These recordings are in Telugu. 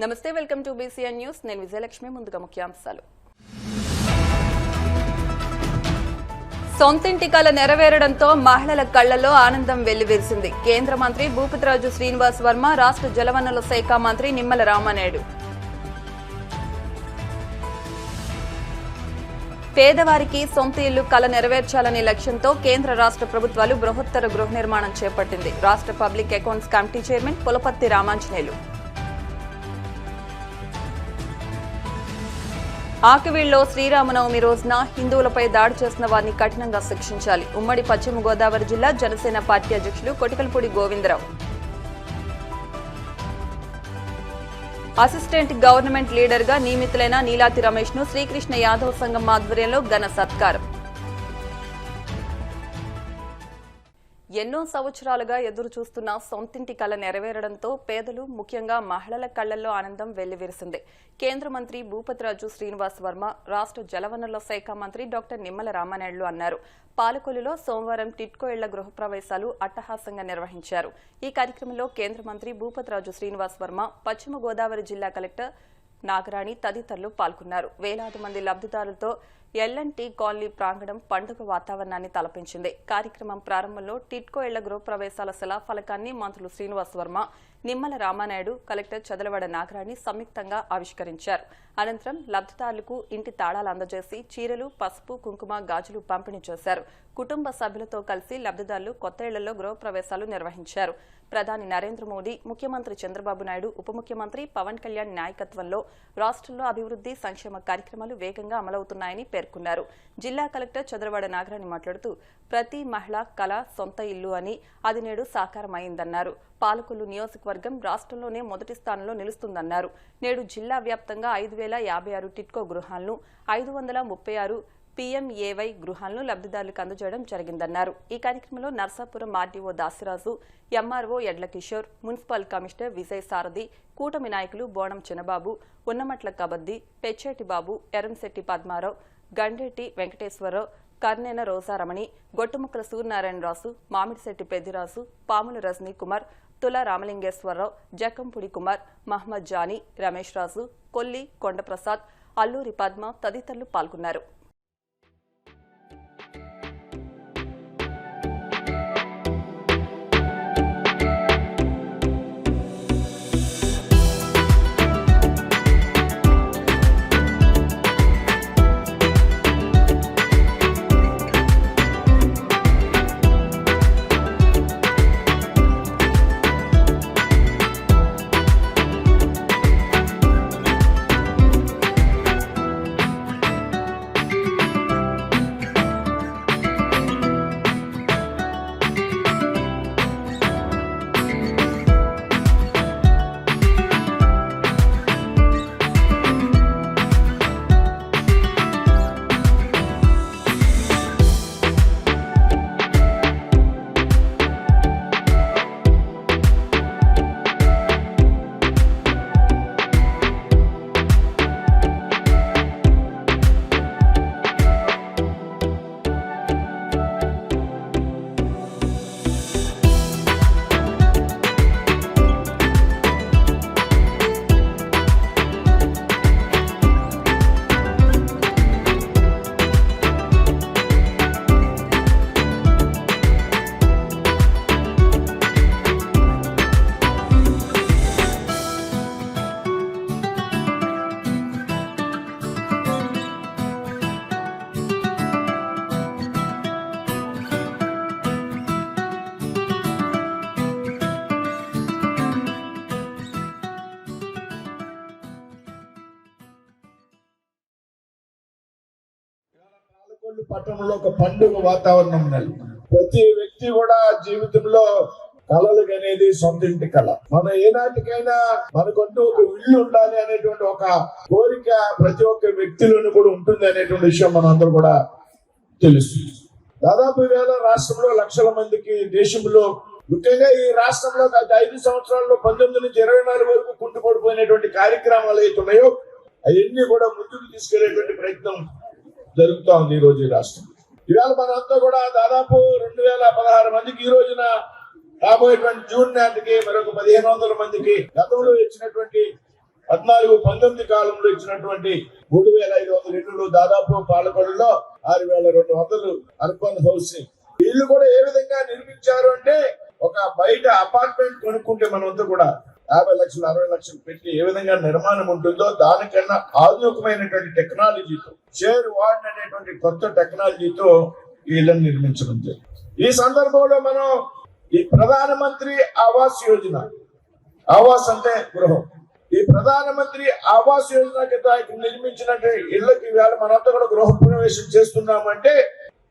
నమస్తే, వెల్కమ్ టు BCN న్యూస్. నేను విజయలక్ష్మి. ముందుగా ముఖ్యాంశాలు. సొంతింటి కల నెరవేరడంతో మహిళల కళ్లలో ఆనందం వెల్లివిరిసింది. కేంద్ర మంత్రి భూపతిరాజు శ్రీనివాస్ వర్మ, రాష్ట్ర జలవనరుల శాఖ మంత్రి నిమ్మల రామానాయుడు. పేదవారికి సొంత ఇల్లు కల నెరవేర్చాలనే లక్ష్యంతో కేంద్ర రాష్ట్ర ప్రభుత్వాలు బృహత్తర గృహ నిర్మాణం చేపట్టింది. రాష్ట్ర public accounts committee chairman Pulaparthi Ramanjaneyulu. ఆకివీడ్లో శ్రీరామనవమి రోజున హిందువులపై దాడి చేసిన వారిని కఠినంగా శిక్షించాలి. ఉమ్మడి పశ్చిమ గోదావరి జిల్లా జనసేన పార్టీ అధ్యక్షులు Kotikalapudi Govindarao. Assistant government leader గా నియమితులైన నీలాతి రమేష్ ను శ్రీకృష్ణ యాదవ్ సంఘం ఆధ్వర్యంలో ఘన సత్కారం. ఎన్నో సంవత్సరాలుగా ఎదురు చూస్తున్న సొంతింటి కల నెరవేరడంతో పేదలు, ముఖ్యంగా మహిళల కళ్లలో ఆనందం వెల్లివిరిసింది. కేంద్ర మంత్రి భూపతిరాజు శ్రీనివాస్ వర్మ, రాష్ట్ర జలవనరుల శాఖ మంత్రి డాక్టర్ నిమ్మల రామానాయుడు అన్నారు. పాలకొల్లులో సోమవారం టిట్కో ఇళ్ల గృహప్రవేశాలు అట్టహాసంగా నిర్వహించారు. ఈ కార్యక్రమంలో కేంద్ర మంత్రి భూపతిరాజు శ్రీనివాస్ వర్మ, పశ్చిమ గోదావరి జిల్లా కలెక్టర్ నాగరాణి తదితరులు పాల్గొన్నారు. వేలాది మంది లబ్ధిదారులతో ఎల్ఎన్టీ కాలనీ ప్రాంగణం పండుగ వాతావరణాన్ని తలపించింది. కార్యక్రమం ప్రారంభంలో టిట్కో ఇళ్ల గృహప్రవేశాల శిలాఫలకాన్ని మంత్రులు శ్రీనివాస్ వర్మ, నిమ్మల రామానాయుడు, కలెక్టర్ చదలవాడ నాగరాణి సంయుక్తంగా ఆవిష్కరించారు. అనంతరం లబ్ధిదారులకు ఇంటి తాళాలు అందజేసి చీరలు, పసుపు, కుంకుమ, గాజులు పంపిణీ చేశారు. కుటుంబ సభ్యులతో కలిసి లబ్ధిదారులు కొత్త ఇళ్లలో గృహప్రవేశాలు నిర్వహించారు. ప్రధాని నరేంద్ర మోదీ, ముఖ్యమంత్రి చంద్రబాబు నాయుడు, ఉప ముఖ్యమంత్రి పవన్ కళ్యాణ్ నాయకత్వంలో రాష్ట్రంలో అభివృద్ధి, సంక్షేమ కార్యక్రమాలు వేగంగా అమలవుతున్నాయని పేర్కొన్నారు. జిల్లా కలెక్టర్ చదలవాడ నాగరాణి మాట్లాడుతూ ప్రతి మహిళ కల సొంత ఇల్లు అని అది నేడు సాకారమైందన్నారు. పాలకొల్లు నియోజకవర్గం రాష్ట్రంలోనే మొదటి స్థానంలో నిలుస్తుందన్నారు. నేడు జిల్లా వ్యాప్తంగా 5,056 టిట్కో గృహాలను, 536 PMAY గృహాలను లబ్ధిదారులకు అందజేయడం జరిగిందన్నారు. ఈ కార్యక్రమంలో నర్సాపురం ఆర్డీఓ దాసిరాజు, ఎంఆర్ఓ ఎడ్ల కిషోర్, మున్సిపల్ కమిషనర్ విజయ్ సారథి, కూటమి నాయకులు బోణం చిన్నబాబు, ఉన్నమట్ల కబద్ది, పెచ్చేటి బాబు, ఎరంశెట్టి పద్మారావు, గండేటి వెంకటేశ్వరరావు, కర్నేన రోజారమణి, గొట్టుముక్కల సూర్యనారాయణరాజు, మామిడిశెట్టి పెద్దిరాజు, పాముల రజనీ కుమార్, తుల రామలింగేశ్వరరావు, జక్కంపుడి కుమార్, మహ్మద్ జానీ, రమేష్ రాజు, కొల్లి కొండప్రసాద్, అల్లూరి పద్మ తదితరులు పాల్గొన్నారు. పట్టణంలో ఒక పండుగ వాతావరణం నెలకొంది. ప్రతి వ్యక్తి కూడా జీవితంలో కళలు అనేది సొంత ఇంటి కళ. మనం ఏనాటికైనా మనకంటూ ఒక ఇల్లు ఉండాలి అనేటువంటి ఒక కోరిక ప్రతి ఒక్క వ్యక్తిలోనూ కూడా ఉంటుంది అనేటువంటి విషయం మనం అందరూ కూడా తెలుస్తుంది. దాదాపు వేల రాష్ట్రంలో లక్షల మందికి దేశంలో, ముఖ్యంగా ఈ రాష్ట్రంలో గత 5 సంవత్సరాల్లో 19 నుంచి 24 వరకు కుంటుపడిపోయినటువంటి కార్యక్రమాలు అయితే ఉన్నాయో అవన్నీ కూడా ముందుకు తీసుకెళ్లేటువంటి ప్రయత్నం జరుగుతూ ఉంది ఈ రోజు ఈ రాష్ట్రం. ఇవాళ మనంతా కూడా దాదాపు 2016 మందికి ఈ రోజున రాబోయేటువంటి జూన్ నాటికి మరొక 1,500 మందికి గతంలో ఇచ్చినటువంటి 14-19 కాలంలో ఇచ్చినటువంటి 3,500 ఇళ్ళు, దాదాపు పాలకొల్లులో 6,200 అర్బన్ హౌసింగ్. ఇల్లు కూడా ఏ విధంగా నిర్మించారు అంటే, ఒక బయట అపార్ట్మెంట్ కొనుక్కుంటే మనంతా కూడా 50 లక్షలు 60 లక్షలు పెట్టి ఏ విధంగా నిర్మాణం ఉంటుందో దానికన్నా ఆధునికమైనటువంటి టెక్నాలజీతో, షేర్ వార్డ్ అనేటువంటి కొత్త టెక్నాలజీతో ఈ ఇళ్లను నిర్మించడం జరిగింది. ఈ సందర్భంలో మనం ఈ ప్రధానమంత్రి ఆవాస్ యోజన, ఆవాస్ అంటే గృహం, ఈ ప్రధానమంత్రి ఆవాస్ యోజన కింద నిర్మించినటువంటి ఇళ్లకి ఇవాళ మనంతా కూడా గృహ ప్రవేశం చేస్తున్నామంటే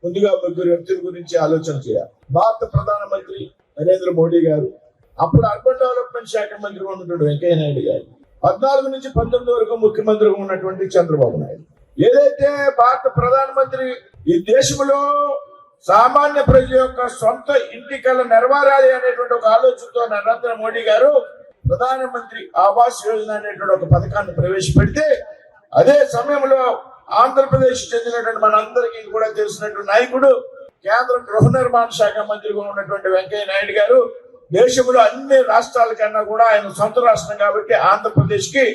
ముందుగా ముగ్గురు వ్యక్తుల గురించి ఆలోచన చేయాలి. భారత ప్రధానమంత్రి నరేంద్ర మోడీ గారు, అప్పుడు అర్బన్ డెవలప్మెంట్ శాఖ మంత్రిగా ఉన్నటువంటి వెంకయ్య నాయుడు గారు, 14 నుంచి 19 వరకు ముఖ్యమంత్రిగా ఉన్నటువంటి చంద్రబాబు నాయుడు. ఏదైతే భారత ప్రధానమంత్రి ఈ దేశంలో సామాన్య ప్రజల యొక్క సొంత ఇంటి కల నెరవేరాలి అనేటువంటి ఒక ఆలోచనతో నరేంద్ర మోడీ గారు ప్రధానమంత్రి ఆవాస్ యోజన అనేటువంటి ఒక పథకాన్ని ప్రవేశపెడితే, అదే సమయంలో ఆంధ్రప్రదేశ్ చెందినటువంటి మనందరికీ కూడా తెలిసినటువంటి నాయకుడు, కేంద్ర గృహ నిర్మాణ శాఖ మంత్రిగా ఉన్నటువంటి వెంకయ్య నాయుడు గారు దేశంలో అన్ని రాష్ట్రాల కన్నా కూడా ఆయన సొంత రాష్ట్రం కాబట్టి ఆంధ్రప్రదేశ్ కి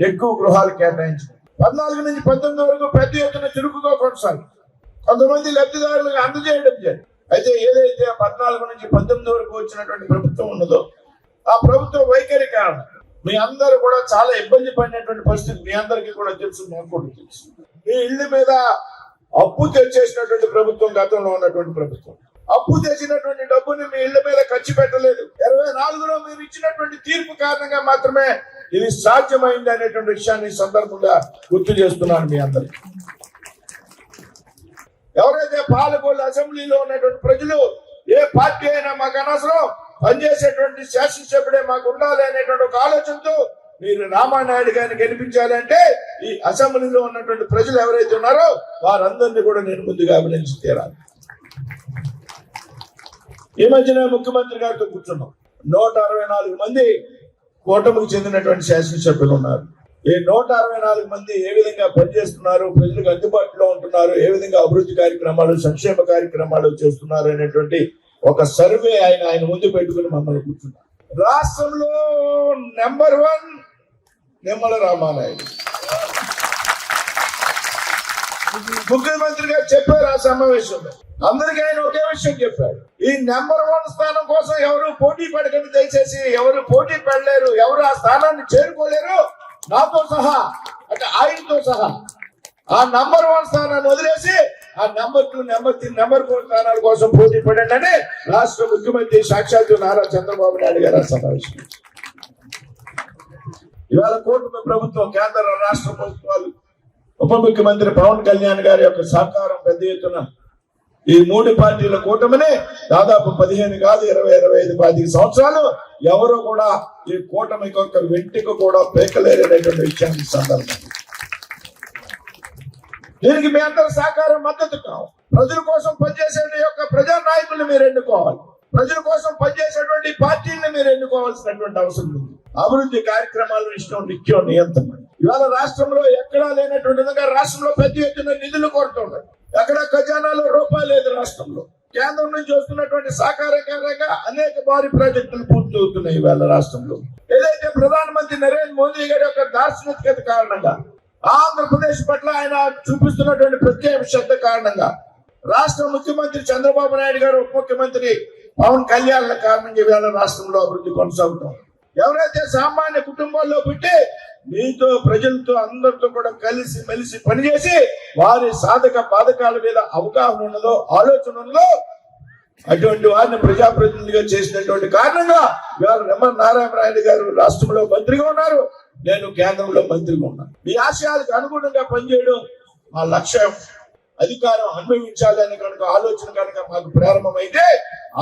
ఎక్కువ గృహాలు కేటాయించారు. 14 నుంచి 19 వరకు పెద్ద ఎత్తున చురుకుగా కొనసాగి కొంతమంది లబ్ధిదారులకు అందజేయడం జరిగింది. అయితే ఏదైతే 14 నుంచి 19 వరకు వచ్చినటువంటి ప్రభుత్వం ఉన్నదో ఆ ప్రభుత్వ వైఖరి కారణం మీ అందరూ కూడా చాలా ఇబ్బంది పడినటువంటి పరిస్థితి మీ అందరికీ కూడా తెలుసు, మాకు కూడా తెలుసు. మీ ఇళ్ల మీద అప్పు తెచ్చేసినటువంటి ప్రభుత్వం గతంలో ఉన్నటువంటి ప్రభుత్వం. అప్పు తెచ్చినటువంటి డబ్బుని మీ ఇళ్ల మీద ఖర్చు పెట్టలేదు. 24లో మీరు ఇచ్చినటువంటి తీర్పు కారణంగా మాత్రమే ఇది సాధ్యమైంది అనేటువంటి విషయాన్ని సందర్భంగా గుర్తు చేస్తున్నాను మీ అందరికి. ఎవరైతే పాలకొల్లు అసెంబ్లీలో ఉన్నటువంటి ప్రజలు, ఏ పార్టీ అయినా మాకు అనవసరం, పనిచేసేటువంటి శాసనసభ్యుడే మాకు ఉండాలి అనేటువంటి ఒక ఆలోచనతో మీరు రామానాయుడు గారిని గెలిపించాలంటే ఈ అసెంబ్లీలో ఉన్నటువంటి ప్రజలు ఎవరైతే ఉన్నారో వారందరినీ కూడా నేను ముందుగా అభినందించి తీరాలి. ఈ మధ్యన ముఖ్యమంత్రి గారితో కూర్చున్నాం. 164 మంది కూటమికి చెందినటువంటి శాసనసభ్యులు ఉన్నారు. ఈ 164 మంది ఏ విధంగా పనిచేస్తున్నారు, ప్రజలకు అందుబాటులో ఉంటున్నారు, ఏ విధంగా అభివృద్ధి కార్యక్రమాలు, సంక్షేమ కార్యక్రమాలు చేస్తున్నారు అనేటువంటి ఒక సర్వే ఆయన ముందు పెట్టుకుని మమ్మల్ని కూర్చున్నారు. రాష్ట్రంలో నెంబర్ 1 నిమ్మల రామానాయుడు ముఖ్యమంత్రి గారు చెప్పారు. ఆ సమావేశంలో అందరికీ ఆయన ఒకే విషయం చెప్పారు, ఈ నెంబర్ 1 స్థానం కోసం ఎవరు పోటీ పడకండి, దయచేసి ఎవరు పోటీ పడలేరు, ఎవరు ఆ స్థానాన్ని చేరుకోలేరు, నాతో సహా అంటే ఆయనతో సహా ఆ నెంబర్ 1 స్థానాన్ని వదిలేసి ఆ నెంబర్ 2, నెంబర్ 3, నెంబర్ 4 స్థానాల కోసం పోటీ పడండి అని రాష్ట్ర ముఖ్యమంత్రి సాక్షాత్తు నారా చంద్రబాబు నాయుడు గారు సమావేశం. ఇవాళ కూటమి ప్రభుత్వం, కేంద్ర రాష్ట్ర ప్రభుత్వాలు, ఉప ముఖ్యమంత్రి పవన్ కళ్యాణ్ గారి యొక్క సహకారం పెద్ద ఎత్తున ఈ 3 పార్టీల కూటమిని దాదాపు 15 కాదు 20-25 సంవత్సరాలు ఎవరు కూడా ఈ కూటమికి ఒక వెంటిక కూడా పేకలేరనేటువంటి విషయాన్ని సందర్భం. దీనికి మీ అందరి సహకారం, మద్దతు కావాలి. ప్రజల కోసం పనిచేసే యొక్క ప్రజా నాయకుల్ని మీరు ఎన్నుకోవాలి. ప్రజల కోసం పనిచేసేటువంటి పార్టీని మీరు ఎన్నుకోవాల్సినటువంటి అవసరం ఉంది. అభివృద్ధి కార్యక్రమాలను ఇష్టం నిత్యం నియంత్రణ. ఇవాళ రాష్ట్రంలో ఎక్కడా లేనటువంటి విధంగా రాష్ట్రంలో పెద్ద ఎత్తున నిధులు కోరుతున్నారు. ఎక్కడ ఖజానాలో రూపాయలు లేదు. రాష్ట్రంలో కేంద్రం నుంచి వస్తున్నటువంటి సహకారం కారణంగా అనేక భారీ ప్రాజెక్టులు పూర్తి అవుతున్నాయి. ఇవాళ రాష్ట్రంలో ఏదైతే ప్రధానమంత్రి నరేంద్ర మోదీ గారి యొక్క దార్శనికత కారణంగా, ఆంధ్రప్రదేశ్ పట్ల ఆయన చూపిస్తున్నటువంటి ప్రత్యేక శ్రద్ధ కారణంగా, రాష్ట్ర ముఖ్యమంత్రి చంద్రబాబు నాయుడు గారు, ఉప ముఖ్యమంత్రి పవన్ కళ్యాణ్ కారణంగా ఇవాళ రాష్ట్రంలో అభివృద్ధి కొనసాగుతాం. ఎవరైతే సామాన్య కుటుంబాల్లో పుట్టి మీతో, ప్రజలతో, అందరితో కూడా కలిసి మెలిసి పనిచేసి వారి సాధక బాధకాల మీద అవగాహన ఉన్నదో, ఆలోచన ఉన్నదో అటువంటి వారిని ప్రజాప్రతినిధిగా చేసినటువంటి కారణంగా ఇవాళ నిమ్మల నారాయణ గారు రాష్ట్రంలో మంత్రిగా ఉన్నారు, నేను కేంద్రంలో మంత్రిగా ఉన్నాను. మీ ఆశయాలకు అనుగుణంగా పనిచేయడం మా లక్ష్యం. అధికారం అనుభవించాలని కనుక ఆలోచన కనుక మాకు ప్రారంభమైతే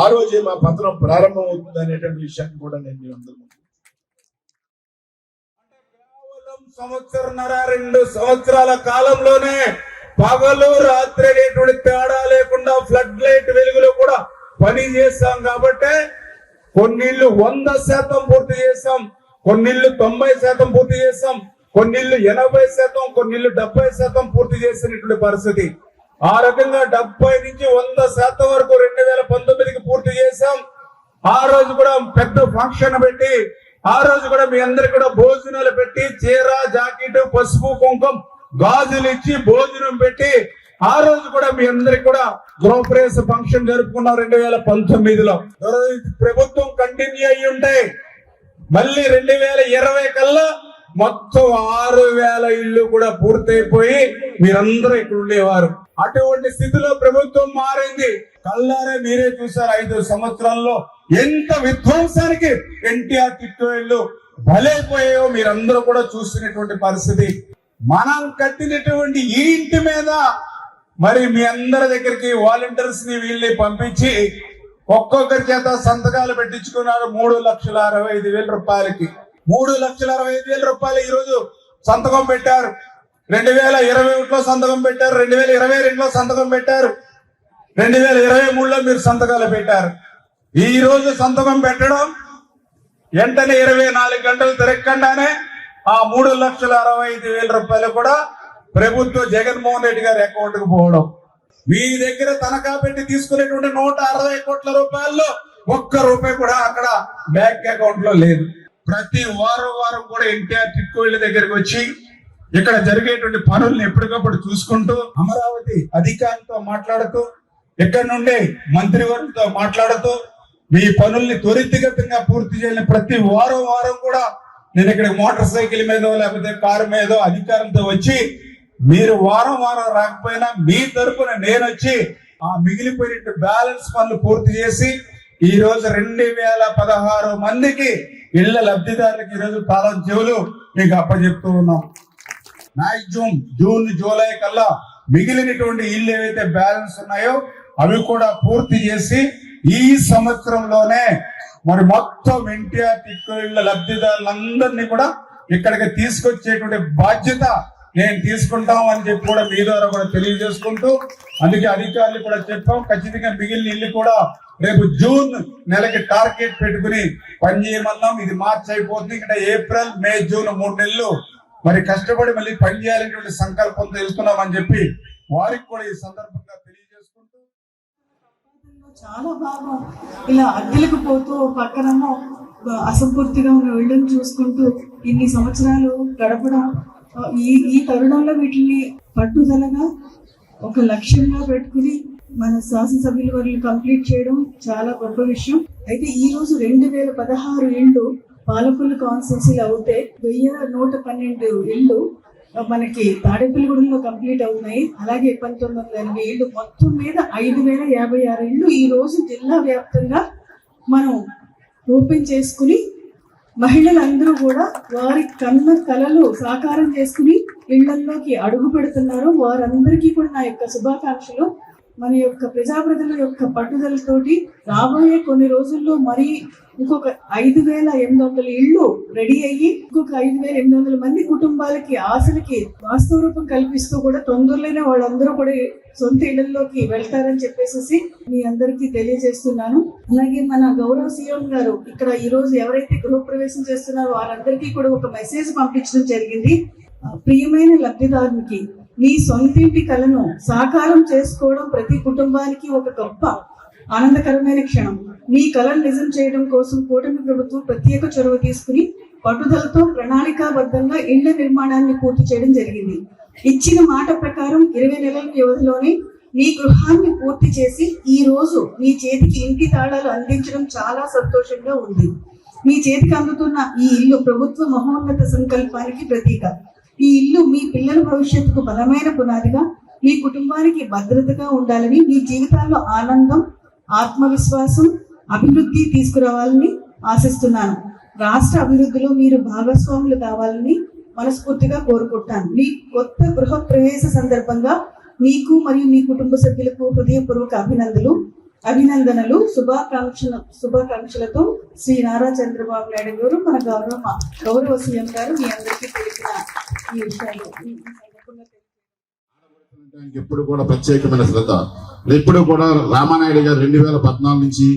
ఆ రోజే మా పత్రం ప్రారంభం అవుతుంది అనేటువంటి విషయాన్ని కూడా నేను మీ అందరూ 1.5-2 సంవత్సరాల కాలంలోనే పగలు రాత్రి అనేటువంటి తేడా లేకుండా ఫ్లడ్ లైట్ వెలుగులో కూడా పని చేస్తాం. కాబట్టి కొన్నిళ్ళు 100% పూర్తి చేస్తాం, కొన్నిళ్ళు 90% పూర్తి చేస్తాం, కొన్నిళ్ళు 80%, కొన్నిళ్ళు 70% పూర్తి చేసినటువంటి పరిస్థితి. ఆ రకంగా 70 నుంచి 100% వరకు 2019కి పూర్తి చేశాం. ఆ రోజు కూడా పెద్ద ఫంక్షన్ పెట్టి ఆ రోజు కూడా మీ అందరికి కూడా భోజనాలు పెట్టి చీర జాకెట్ పసుపు కుంకుమ గాజులు ఇచ్చి భోజనం పెట్టి ఆ రోజు కూడా మీ అందరికి కూడా గృహప్రవేశ ఫంక్షన్ జరుపుకున్నాం 2019లో. ప్రభుత్వం కంటిన్యూ అయ్యి ఉంటే మళ్ళీ 2020 కల్లా మొత్తం 6,000 ఇళ్ళు కూడా పూర్తయిపోయి మీరందరూ ఇక్కడ ఉండేవారు. అటువంటి స్థితిలో ప్రభుత్వం మారింది. కళ్ళారే మీరే చూసారు 5 సంవత్సరాల్లో ఎంత విధ్వంసానికి ఎన్టీఆర్ టిట్టు బలైపోయాయో మీరందరూ కూడా చూసినటువంటి పరిస్థితి. మనం కట్టినటువంటి ఈ ఇంటి మీద మరి మీ అందరి దగ్గరికి వాలంటీర్స్ ని వీళ్ళని పంపించి ఒక్కొక్కరి చేత సంతకాలు పెట్టించుకున్నారు 3,65,000 రూపాయలకి. 3,65,000 రూపాయలు ఈ రోజు సంతకం పెట్టారు. 2021లో సంతకం పెట్టారు, 2022లో సంతకం పెట్టారు, 2023లో మీరు సంతకాలు పెట్టారు. ఈ రోజు సంతకం పెట్టడం వెంటనే 24 గంటలు తిరగకుండానే ఆ 3,65,000 రూపాయలు కూడా ప్రభుత్వం జగన్మోహన్ రెడ్డి గారి అకౌంట్ కు పోవడం. మీ దగ్గర తనఖా పెట్టి తీసుకునేటువంటి 160 కోట్ల రూపాయల్లో 1 రూపాయి కూడా అక్కడ బ్యాంక్ అకౌంట్ లో లేదు. ప్రతి వారం కూడా ఎన్టీఆర్ టిట్కోయిల దగ్గరికి వచ్చి ఇక్కడ జరిగేటువంటి పనుల్ని ఎప్పటికప్పుడు చూసుకుంటూ అమరావతి అధికారులతో మాట్లాడుతూ ఇక్కడ నుండి మంత్రివర్గంతో మాట్లాడుతూ మీ పనుల్ని త్వరితగతంగా పూర్తి చేయాలని ప్రతి వారం కూడా నేను ఇక్కడ మోటార్ సైకిల్ మీదో లేకపోతే కారు మీదో అధికారంతో వచ్చి మీరు వారం రాకపోయినా మీ తరపున నేను వచ్చి ఆ మిగిలిపోయిన బ్యాలెన్స్ పనులు పూర్తి చేసి ఈ రోజు 2,016 మందికి ఇళ్ల లబ్ధిదారులకు ఈ రోజు తాళం చెవులు మీకు అప్పచెప్తూ ఉన్నాం. మాక్సిమం జూన్ జూలై కల్లా మిగిలినటువంటి ఇల్లు ఏవైతే బ్యాలెన్స్ ఉన్నాయో అవి కూడా పూర్తి చేసి ఈ సంవత్సరంలోనే మరి మొత్తం ఎన్టీఆర్ టిట్కో ఇళ్ల లబ్ధిదారులందరినీ కూడా ఇక్కడికి తీసుకొచ్చేటువంటి బాధ్యత నేను తీసుకుంటాం అని చెప్పి కూడా మీ ద్వారా కూడా తెలియజేసుకుంటూ అందుకే అధికారులు కూడా చెప్పాం. ఖచ్చితంగా మిగిలిన ఇల్లు కూడా రేపు జూన్ నెలకి టార్గెట్ పెట్టుకుని పనిచేయమన్నాం. ఇది మార్చి అయిపోతుంది. ఇక్కడ ఏప్రిల్ మే జూన్ 3 నెలలు మరి కష్టపడి మళ్ళీ పనిచేయాలనేటువంటి సంకల్పంతో వెళ్తున్నామని చెప్పి వారికి కూడా ఈ సందర్భంగా తెలియజేసుకుంటూ చాలా బాగా ఇలా అద్దెలకు పోతూ పక్కనేమో అసంపూర్తిగా ఉన్న ఇళ్ళని చూసుకుంటూ ఇన్ని సంవత్సరాలు గడపడం, ఈ తరుణంలో వీటిని పట్టుదలగా ఒక లక్ష్యంగా పెట్టుకుని మన శాసనసభ్యుల వరకు కంప్లీట్ చేయడం చాలా గొప్ప విషయం. అయితే ఈ రోజు 2016 ఇళ్ళు పాలకొల్లు కాన్స్టిట్యున్సీలో అవుతే 1,112 ఇళ్ళు మనకి తాడేపల్లిగూడెంలో కంప్లీట్ అవుతున్నాయి. అలాగే 1980 ఇళ్ళు మొత్తం మీద 5,056 ఇళ్ళు ఈ రోజు జిల్లా వ్యాప్తంగా మనం ఓపెన్ చేసుకుని మహిళలందరూ కూడా వారి కన్న కలలు సాకారం చేసుకుని ఇళ్లలోకి అడుగు పెడుతున్నారు. వారందరికీ కూడా నా యొక్క శుభాకాంక్షలు. మన యొక్క ప్రజాప్రతినిధుల యొక్క పట్టుదలతోటి రాబోయే కొన్ని రోజుల్లో మరి ఇంకొక 5,800 ఇళ్ళు రెడీ అయ్యి ఇంకొక 5,800 మంది కుటుంబాలకి ఆశలకి వాస్తవ రూపం కల్పిస్తూ కూడా తొందరలోనే వాళ్ళందరూ కూడా సొంత ఇళ్లలోకి వెళ్తారని చెప్పేసి మీ అందరికీ తెలియజేస్తున్నాను. అలాగే మన గౌరవ సీఎం గారు ఇక్కడ ఈ రోజు ఎవరైతే గృహప్రవేశం చేస్తున్నారో వారందరికీ కూడా ఒక మెసేజ్ పంపించడం జరిగింది. ప్రియమైన లబ్ధిదారునికి మీ సొంతింటి కలను సాకారం చేసుకోవడం ప్రతి కుటుంబానికి ఒక గొప్ప ఆనందకరమైన క్షణం. మీ కలను నిజం చేయడం కోసం కూటమి ప్రభుత్వం ప్రత్యేక చొరవ తీసుకుని పట్టుదలతో ప్రణాళికాబద్ధంగా ఇళ్ల నిర్మాణాన్ని పూర్తి చేయడం జరిగింది. ఇచ్చిన మాట ప్రకారం 20 నెలల వ్యవధిలోనే మీ గృహాన్ని పూర్తి చేసి ఈ రోజు మీ చేతికి ఇంటి తాళాలు అందించడం చాలా సంతోషంగా ఉంది. మీ చేతికి అందుతున్న ఈ ఇల్లు ప్రభుత్వ మహోన్నత సంకల్పానికి ప్రతీక. ఈ ఇల్లు మీ పిల్లల భవిష్యత్తుకు బలమైన పునాదిగా, మీ కుటుంబానికి భద్రతగా ఉండాలని, మీ జీవితాల్లో ఆనందం, ఆత్మవిశ్వాసం, అభివృద్ధి తీసుకురావాలని ఆశిస్తున్నాను. రాష్ట్ర అభివృద్ధిలో మీరు భాగస్వాములు కావాలని మనస్ఫూర్తిగా కోరుకుంటాను. మీ కొత్త గృహ ప్రవేశ సందర్భంగా మీకు మరియు మీ కుటుంబ సభ్యులకు హృదయపూర్వక అభినందనలు, శుభాకాంక్షలతో శ్రీ నారా చంద్రబాబు నాయుడు గారు, మన గౌరవ సీఎం గారు మీ అందరికీ తెలిసిన ఈ విషయాలు. ఎప్పుడు కూడా ప్రత్యేకమైన శ్రద్ధ. ఎప్పుడు కూడా రామానాయుడు గారు 2014 నుంచి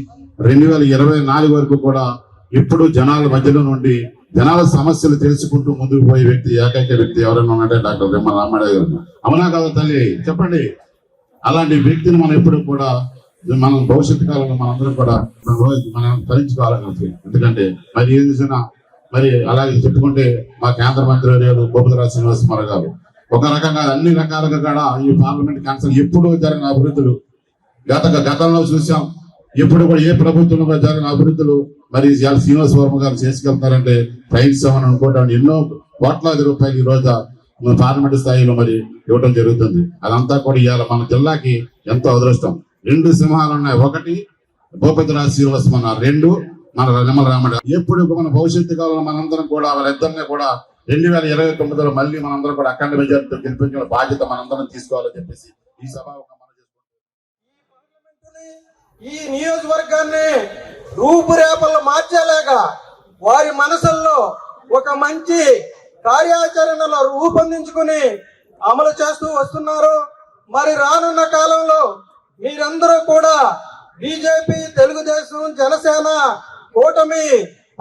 2024 వరకు కూడా ఎప్పుడు జనాల మధ్యలో నుండి జనాల సమస్యలు తెలుసుకుంటూ ముందుకు పోయే వ్యక్తి, ఏకైక వ్యక్తి ఎవరైనా ఉన్నాడే డాక్టర్ రెమ్మల రామారావు గారు. అవునా కదా తల్లి చెప్పండి. అలాంటి వ్యక్తిని మనం ఎప్పుడు కూడా మనం భవిష్యత్తు కాలంలో మనందరం కూడా మనం తరించుకోవాలని. ఎందుకంటే మరి ఏం చేసినా మరి అలాగే చెప్పుకుంటే మా కేంద్ర మంత్రి వర్యులు భూపతిరాజు శ్రీనివాసరావు గారు ఒక రకంగా అన్ని రకాలుగా కూడా ఈ పార్లమెంట్ కౌన్సిల్ ఎప్పుడు జరిగిన అభివృద్ధులు గతంలో చూసాం. ఎప్పుడు కూడా ఏ ప్రభుత్వంలో జరిగిన అభివృద్ధులు మరి ఇవాళ శ్రీనివాస వర్మ గారు చేసుకెళ్తారంటే ట్రైన్స్ అని అనుకోవడం ఎన్నో కోట్లాది రూపాయలు ఈ రోజు పార్లమెంట్ స్థాయిలో మరి ఇవ్వడం జరుగుతుంది. అదంతా కూడా ఇవాళ మన జిల్లాకి ఎంతో అదృష్టం. 2 సింహాలు ఉన్నాయి. ఒకటి భూపతిరాజు శ్రీనివాసరావు, 2 మన నిమ్మల రామరెడ్డి. ఎప్పుడు మన భవిష్యత్తు కాలంలో మనందరం కూడా వాళ్ళిద్దరిని కూడా 2029లో మళ్ళీ మనందరం కూడా అఖండ మెజార్టీతో గెలిపించిన బాధ్యత మనందరం తీసుకోవాలని చెప్పేసి ఈ సభ ఈ నియోజకవర్గాన్ని రూపురేఖలు మార్చేలాక వారి మనసుల్లో ఒక మంచి కార్యాచరణలో రూపొందించుకుని అమలు చేస్తూ వస్తున్నారు. మరి రానున్న కాలంలో మీరందరూ కూడా బీజేపీ, తెలుగుదేశం, జనసేన కూటమి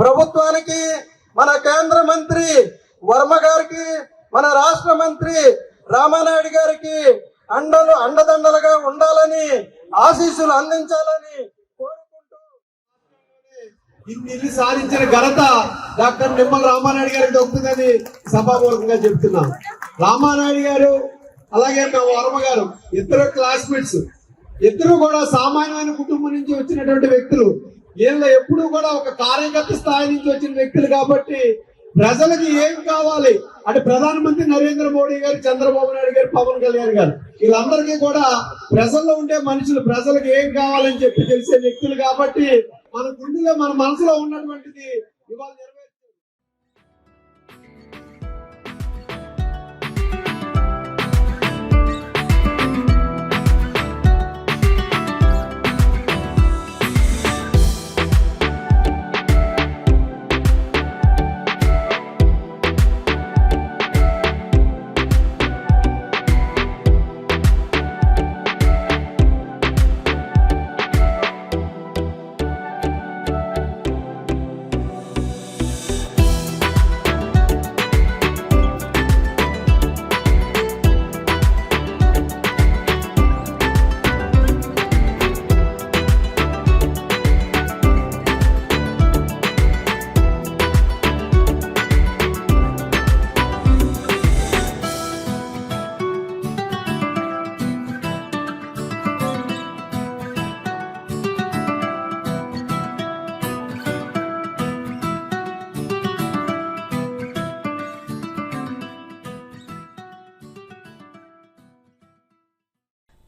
ప్రభుత్వానికి, మన కేంద్ర మంత్రి వర్మ గారికి, మన రాష్ట్ర మంత్రి రామానాయుడు గారికి అండదండలుగా ఉండాలని, ఆశీస్సులు అందించాలని కోరుకుంటూ ఇన్ని సాధించిన ఘనత డాక్టర్ నిమ్మల రామానాయుడు గారికి దొరుకుతుందని సభాపూర్వకంగా చెప్తున్నాం. రామానాయుడు గారు అలాగే మా వర్మ గారు ఇద్దరు క్లాస్మేట్స్. ఇద్దరు కూడా సామాన్యమైన కుటుంబం నుంచి వచ్చినటువంటి వ్యక్తులు. వీళ్ళ ఎప్పుడూ కూడా ఒక కార్యకర్త స్థాయి నుంచి వచ్చిన వ్యక్తులు కాబట్టి ప్రజలకి ఏం కావాలి అంటే ప్రధానమంత్రి నరేంద్ర మోడీ గారు, చంద్రబాబు నాయుడు గారు, పవన్ కళ్యాణ్ గారు వీళ్ళందరికీ కూడా ప్రజల్లో ఉండే మనుషులు ప్రజలకు ఏం కావాలని చెప్పి తెలిసే వ్యక్తులు కాబట్టి మన గుండెలో మన మనసులో ఉన్నటువంటిది ఇవాళ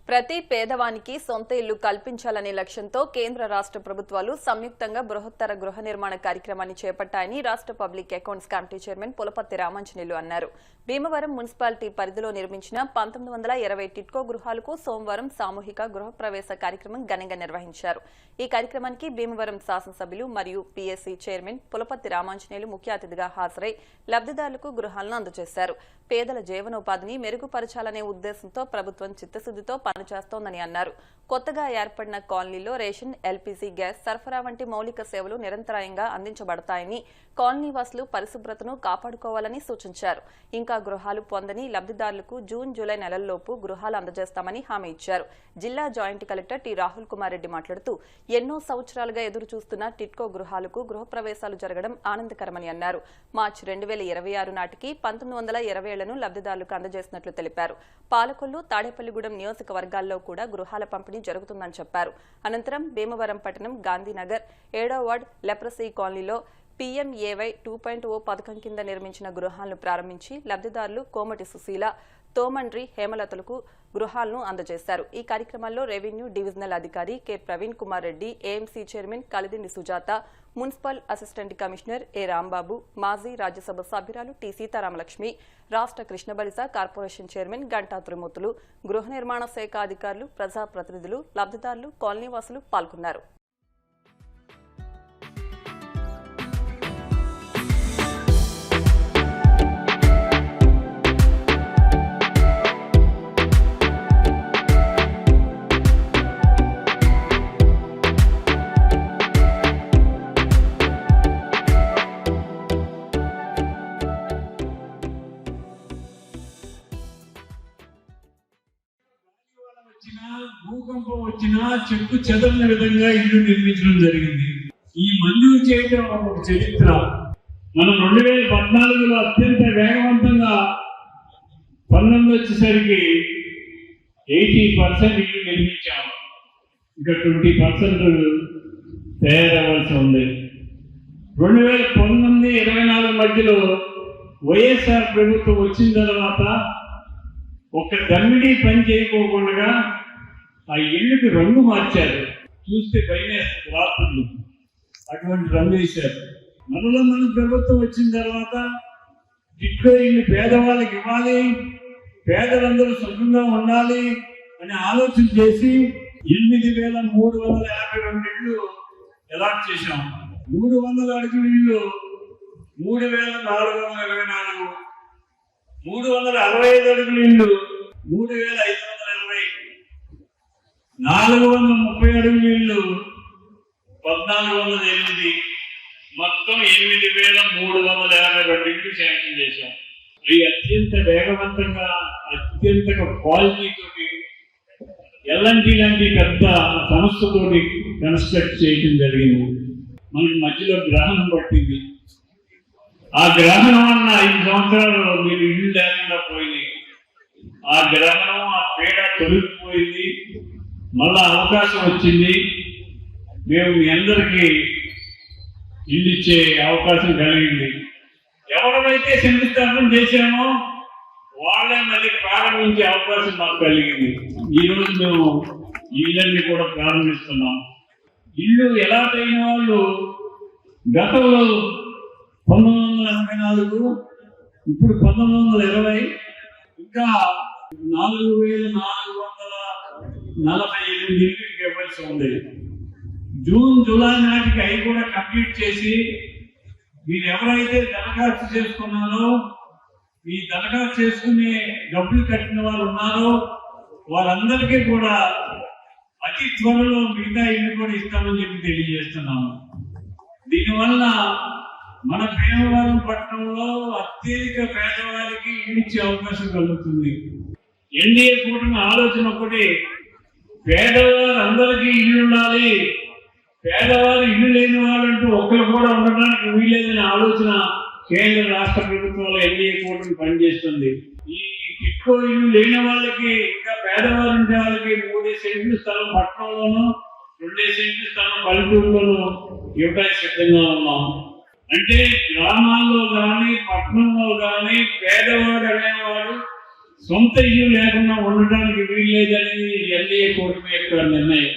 ప్రతి పేదవానికి సొంత ఇల్లు కల్పించాలనే లక్ష్యంతో కేంద్ర రాష్ట్ర ప్రభుత్వాలు సంయుక్తంగా బృహత్తర గృహ నిర్మాణ కార్యక్రమాన్ని చేపట్టాయని రాష్ట్ర public accounts committee chairman Pulaparthi Ramanjaneyulu అన్నారు. భీమవరం మున్సిపాలిటీ పరిధిలో నిర్మించిన 1920 టిట్కో గృహాలకు సోమవారం సామూహిక గృహప్రవేశ కార్యక్రమం ఘనంగా నిర్వహించారు. ఈ కార్యక్రమానికి భీమవరం శాసనసభ్యులు మరియు పీఎస్సీ చైర్మన్ పులపర్తి రామాంజనేయులు ముఖ్య అతిథిగా హాజరై లబ్దిదారులకు గృహాలను అందజేశారు. పేదల జీవనోపాధిని మెరుగుపరచాలనే ఉద్దేశంతో ప్రభుత్వం చిత్తశుద్దితో పనిచేస్తోందని అన్నారు. కొత్తగా ఏర్పడిన కాలనీలో రేషన్, ఎల్పీజీ గ్యాస్ సరఫరా వంటి మౌలిక సేవలు నిరంతరాయంగా అందించబడతాయని, కాలనీ వాసులు పరిశుభ్రతను కాపాడుకోవాలని సూచించారు. ఇంకా గృహాలు పొందని లబ్దిదారులకు జూన్, జూలై నెలల్లోపు గృహాలు అందజేస్తామని హామీ ఇచ్చారు. జిల్లా joint collector T Rahul Kumar Reddy మాట్లాడుతూ ఎన్నో సంవత్సరాలుగా ఎదురుచూస్తున్న టిట్కో గృహాలకు గృహప్రవేశాలు జరగడం ఆనందకరమని అన్నారు. మార్చి 2026 నాటికి 1920 లబ్దిదారులకు అందజేసినట్లు తెలిపారు. పాలకొల్లు, తాడేపల్లిగూడెం నియోజకవర్గాల్లో కూడా గృహాల పంపిణీ జరుగుతుందని చెప్పారు. అనంతరం భీమవరం పట్టణం గాంధీనగర్ 7వ వార్డ్ లెప్రసీ కాలనీలో PMAY 2.0 పథకం కింద నిర్మించిన గృహాలను ప్రారంభించి లబ్దిదారులు కోమటి సుశీల, తోమండ్రి హేమలతలకు గృహాలను అందజేశారు. ఈ కార్యక్రమంలో రెవెన్యూ డివిజనల్ అధికారి K Praveen Kumar Reddy, AMC chairman Kalidindi Sujatha, municipal assistant commissioner A Rambabu, మాజీ రాజ్యసభ సభ్యురాలు టి సీతారామలక్ష్మి, రాష్ట్ర కృష్ణబలిస కార్పొరేషన్ చైర్మన్ గంటా త్రిమూర్తులు, గృహ నిర్మాణ శాఖ అధికారులు, ప్రజాప్రతినిధులు, లబ్దిదారులు, కాలనీవాసులు పాల్గొన్నారు. భూకంపం వచ్చినా చెక్కు చెదరని విధంగా ఇల్లు నిర్మించడం జరిగింది. ఈ మంజూరు చేయడం ఒక చరిత్ర. మనం 2014లో అత్యంత వేగవంతంగా 19 వచ్చేసరికి 80% ఇల్లు నిర్మించాము. ఇంకా 20% తయారవలసి ఉంది. 2019-24 మధ్యలో వైఎస్ఆర్ ప్రభుత్వం వచ్చిన తర్వాత ఒక దమ్మిడి పని చేయకోకుండా ఆ ఇళ్ళకి రంగు మార్చారు. చూస్తే భయమేస్తుంది రాత్రులు, అటువంటి రంగు వేశారు. మనలో మన ప్రభుత్వం వచ్చిన తర్వాత టిట్కో ఇల్లు పేదవాళ్ళకి ఇవ్వాలి, పేదలందరూ సుఖంగా ఉండాలి అని ఆలోచన చేసి 8,352 ఇళ్ళు అలాట్ చేశాం. 300 అడుగుల ఇళ్ళు 3,424, 365 అడుగుల ఇళ్ళు 3,520, 430 అడుగుల ఇళ్ళు 1,408, మొత్తం 8,352 ఇళ్ళు శాంక్షన్ చేశాం. ఇవి అత్యంత వేగవంతంగా, అత్యంత క్వాలిటీతోటి ఎల్ఎన్టీ లాంటి పెద్ద సంస్థతోటి కన్స్ట్రక్ట్ చేయడం జరిగింది. మనకి మధ్యలో గ్రహణం పట్టింది. ఆ గ్రహణం అన్న 5 సంవత్సరాలు మీరు ఇల్లు లేకుండా పోయింది. ఆ గ్రహణం, ఆ పీడ తొలగిపోయింది. మళ్ళా అవకాశం వచ్చింది. మేము మీ అందరికీ ఇల్లు ఇచ్చే అవకాశం కలిగింది. ఎవరైతే శంకుస్థాపన చేశామో వాళ్ళే మళ్ళీ ప్రారంభించే అవకాశం మాకు కలిగింది. ఈరోజు మేము ఇళ్ళని కూడా ప్రారంభిస్తున్నాం. ఇల్లు ఎలా అయిన వాళ్ళు గతంలో 1984, ఇప్పుడు 1920, ఇంకా 4,448 ఇల్లు ఇవ్వాల్సి ఉంది. జూన్, జూలై నాటికి అవి కూడా కంప్లీట్ చేసి మీరు ఎవరైతే దరఖాస్తు చేసుకున్నారో, ఈ దరఖాస్తు చేసుకునే డబ్బులు కట్టిన వాళ్ళు ఉన్నారో వారందరికీ కూడా అతి త్వరలో మిగతా ఇల్లు కూడా ఇస్తామని చెప్పి తెలియజేస్తున్నాము. దీనివల్ల మన భీమవరం పట్టణంలో అత్యధిక పేదవారికి ఇల్లు ఇచ్చే అవకాశం కలుగుతుంది. ఎన్డీఏ కూటమి ఆలోచన ఒకటి, పేదవారు అందరికీ ఇల్లు ఉండాలి, పేదవారు ఇల్లు లేని వాళ్ళంటూ ఒక్కరు కూడా ఉండడానికి వీల్లేదనే ఆలోచన కేంద్ర రాష్ట్ర ప్రభుత్వాలు ఎన్డీఏ కూటమి పనిచేస్తుంది. ఈ టిట్కో ఇల్లు లేని వాళ్ళకి, ఇంకా పేదవారు ఉండే వాళ్ళకి 3 సెంట్లు స్థలం పట్టణంలోనూ, 2 సెంట్లు స్థలం పల్లెటూరులోనూ ఇవ్వడానికి సిద్ధంగా ఉన్నాం. అంటే గ్రామాల్లో కానీ పట్టణంలో కానీ పేదవాడు అనేవాడు సొంత ఇల్లు లేకుండా ఉండడానికి వీల్లేదని ఎన్డీఏ కూటమి యొక్క నిర్ణయం.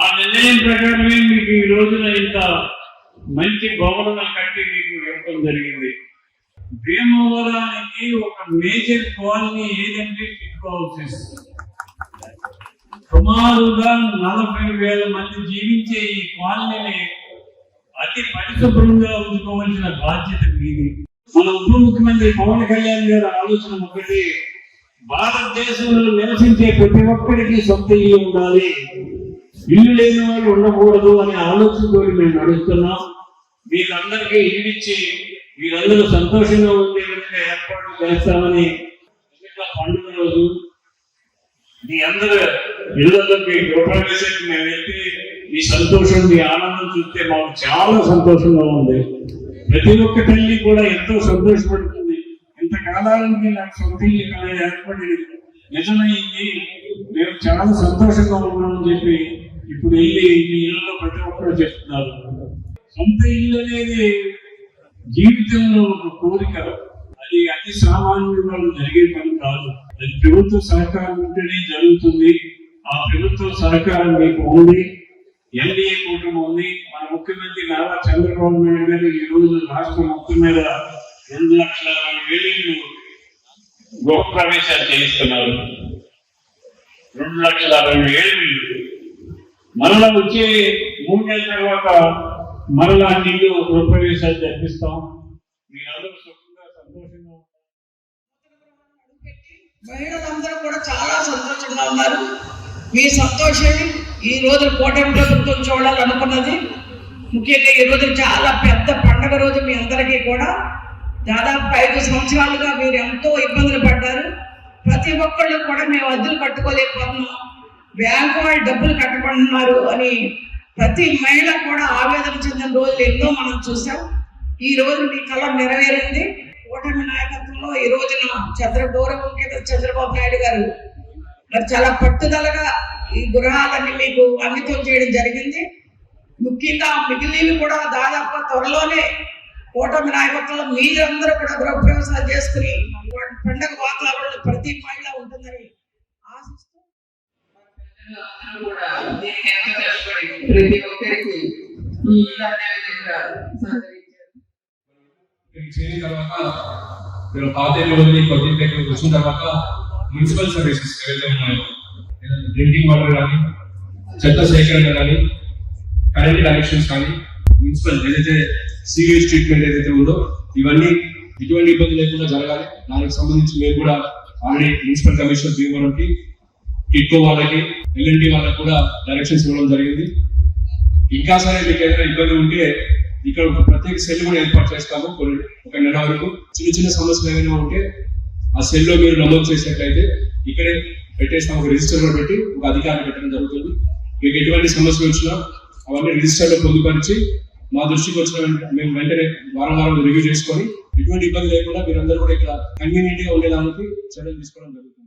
ఆ నిర్ణయం ప్రకారమే మీకు ఈ రోజున ఇంత మంచి భవనం కట్టి మీకు ఇవ్వడం జరిగింది. భీమవరానికి ఒక మేజర్ కాలనీ ఏదంటే టిట్కో హౌసెస్. సుమారుగా 40,000 మంది జీవించే ఈ కాలనీని అతి పరిశుభ్రంగా ఉంచుకోవాల్సిన బాధ్యత మీది. మన ఉప ముఖ్యమంత్రి పవన్ కళ్యాణ్ గారి ఆలోచన ఒకటి, భారతదేశంలో నివసించే ప్రతి ఒక్కరికి సొంత ఇల్లు ఉండాలి, ఇల్లు లేని వాళ్ళు ఉండకూడదు అనే ఆలోచనతో మేము నడుస్తున్నాం. మీరందరికీ ఇల్లు ఇచ్చి మీరందరూ సంతోషంగా ఉండే విధంగా ఏర్పాట్లు చేస్తామని పండుగ రోజు మీ అందరూ ఇళ్లలో మీ గృహప్రవేశానికి మేము వెళ్తే మీ సంతోషం, మీ ఆనందం చూస్తే మాకు చాలా సంతోషంగా ఉంది. ప్రతి ఒక్క తల్లి కూడా ఎంతో సంతోషపడుతుంది. ఇంతకాలానికి నాకు సొంత ఇల్లు ఏర్పడి నిజమైంది, మేము చాలా సంతోషంగా ఉన్నామని చెప్పి ఇప్పుడు వెళ్ళి మీ ఇళ్ళలో ప్రతి ఒక్కరు చెప్తున్నారు. సొంత ఇల్లు అనేది జీవితంలో ఒక కోరిక, అది అతి సామాన్యంగా జరిగే పని కాదు. అది ప్రభుత్వ సహకారం ఉంటేనే జరుగుతుంది. ఆ ప్రభుత్వ సహకారం మీకు ఉంది, ఎన్డీఏ కూటమి ఉంది. మన ముఖ్యమంత్రి నారా చంద్రబాబు నాయుడు గారు ఈ రోజు రాష్ట్రం మొత్తం మీద 2,60,000 గృహప్రవేశాలు చేయిస్తున్నారు. 2,60,000 మరలా వచ్చే 3 నెలల తర్వాత మరలా నీళ్ళు గృహప్రవేశాలు జరిపిస్తాం. మీరందరూ సుఖంగా సంతోషంగా ఉంటారు. మహిళలందరూ కూడా చాలా సంతోషంగా ఉన్నారు. మీ సంతోషం ఈ రోజు కూటమి ప్రభుత్వం చూడాలనుకున్నది. ముఖ్యంగా ఈ రోజు చాలా పెద్ద పండుగ రోజు. మీ అందరికీ కూడా దాదాపు 5 సంవత్సరాలుగా మీరు ఎంతో ఇబ్బందులు పడ్డారు. ప్రతి ఒక్కళ్ళు కూడా మేము అద్దెలు కట్టుకోలేకపోతున్నాం, బ్యాంకు వాళ్ళు డబ్బులు కట్టబడుతున్నారు అని ప్రతి మహిళ కూడా ఆవేదన చెందిన రోజులు ఎన్నో మనం చూసాం. ఈ రోజు మీ కళ నెరవేరింది. కూటమి నాయకత్వంలో ఈ రోజున గౌరవ ముఖ్యమంత్రి చంద్రబాబు నాయుడు గారు మరి చాలా పట్టుదలగా ఈ గృహాలన్నీ మీకు అంకితం చేయడం జరిగింది. ముఖ్యంగా మిగిలినవి కూడా దాదాపు త్వరలోనే కూటమి నాయకత్వంలో మీరందరూ కూడా గృహప్రవేశాలు చేసుకుని పండుగ వాతావరణంలో ప్రతి మహిళ ఉంటుందని ఆశిస్తూ ప్రతి ఒక్కరికి ఈ చేరిన తర్వాత మీరు పాతేళ్ళు వదిలి కొద్ది దగ్గరికి వచ్చిన తర్వాత మున్సిపల్ సర్వీసెస్ ఏవైతే ఉన్నాయో డ్రింకింగ్ వాటర్ కానీ, చెత్త సేకరణ కానీ, కరెంట్ కనెక్షన్స్ కానీ, మున్సిపల్ ఏదైతే సీవేజ్ ట్రీట్మెంట్ ఏదైతే ఉందో ఇవన్నీ ఎటువంటి ఇబ్బంది లేకుండా జరగాలి. దానికి సంబంధించి మేము కూడా ఆల్రెడీ మున్సిపల్ కమిషనర్ భీమవరంకి, టిట్కో వాళ్ళకి, ఎల్ఎన్టీ వాళ్ళకి కూడా డైరెక్షన్స్ ఇవ్వడం జరిగింది. ఇంకా సరే మీకు ఏదైనా ఇబ్బంది ఉంటే ఇక్కడ ఒక ప్రత్యేక సెల్ కూడా ఏర్పాటు చేస్తాము. ఒక నెల వరకు చిన్న చిన్న సమస్యలు ఏమైనా ఉంటే ఆ సెల్లో మీరు నమోదు చేసినట్లయితే ఇక్కడే పెట్టేస్తాం. ఒక రిజిస్టర్ లో పెట్టి ఒక అధికారిని పెట్టడం జరుగుతుంది. మీకు ఎటువంటి సమస్యలు వచ్చినా అవన్నీ రిజిస్టర్ లో పొందుపరిచి మా దృష్టికి వచ్చిన మేము వెంటనే వారం రివ్యూ చేసుకొని ఎటువంటి ఇబ్బంది లేకుండా మీరందరూ కూడా ఇక్కడ కన్వీనియంట్ గా ఉండేదానికి చర్యలు తీసుకోవడం జరుగుతుంది.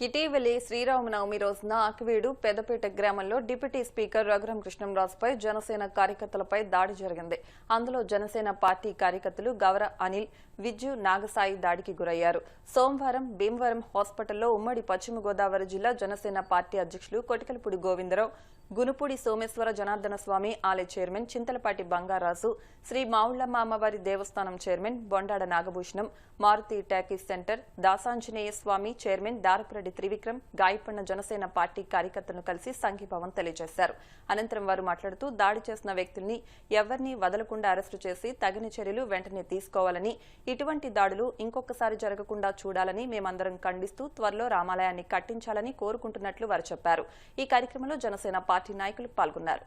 ఇటీవలి శ్రీరామనవమి రోజున ఆకివీడు పెద్దపేట గ్రామంలో డిప్యూటీ స్పీకర్ రఘురామ కృష్ణంరాజుపై జనసేన కార్యకర్తలపై దాడి జరిగింది. అందులో జనసేన పార్టీ కార్యకర్తలు గవర అనిల్, విజ్జు, నాగసాయి దాడికి గురయ్యారు. సోమవారం భీమవరం హాస్పిటల్లో ఉమ్మడి పశ్చిమ గోదావరి జిల్లా జనసేన పార్టీ అధ్యక్షులు కొటికలపూడి గోవిందరావు, గునుపూడి సోమేశ్వర జనార్దన స్వామి ఆలయ చైర్మన్ చింతలపాటి బంగారాజు, శ్రీ మావుళ్లమ్మ అమ్మవారి దేవస్థానం chairman Bondada Nagabhushanam, Maruthi talkies centre Dasanjaneya Swamy chairman Darapureddy Trivikram, గాయపడిన జనసేన పార్టీ కార్యకర్తలను కలిసి సంఘీభావం తెలియజేశారు. అనంతరం వారు మాట్లాడుతూ దాడి చేసిన వ్యక్తుల్ని ఎవరినీ వదలకుండా అరెస్టు చేసి తగిన చర్యలు వెంటనే తీసుకోవాలని, ఇటువంటి దాడులు ఇంకొకసారి జరగకుండా చూడాలని మేమందరం ఖండిస్తూ త్వరలో రామాలయాన్ని కట్టించాలని కోరుకుంటున్నట్లు వారు చెప్పారు. ఈ కార్యక్రమంలో జనసేన పార్టీ నాయకులు పాల్గొన్నారు.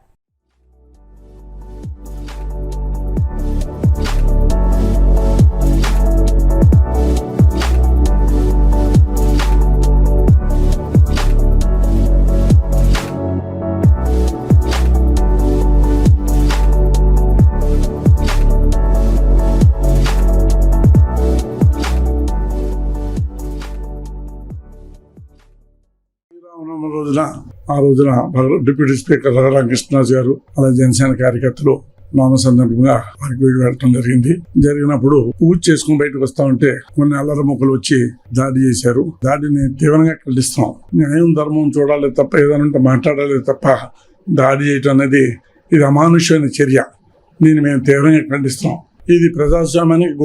ఆ రోజున డిప్యూటీ స్పీకర్ రఘురామ కృష్ణరాజు గారు అలాగే జనసేన కార్యకర్తలు నామ సందర్భంగా వారికి వీడి వెళ్ళడం జరిగింది. జరిగినప్పుడు పూజ చేసుకుని బయటకు వస్తా ఉంటే కొన్ని అల్లరి మొక్కలు వచ్చి దాడి చేశారు. దాడిని తీవ్రంగా ఖండిస్తాం. న్యాయం ధర్మం చూడాలి తప్ప ఏదైనా మాట్లాడాలి తప్ప దాడి చేయటం అనేది ఇది అమానుష్యమైన చర్య. దీన్ని మేము తీవ్రంగా ఖండిస్తాం. ఇది ప్రజాస్వామ్యానికి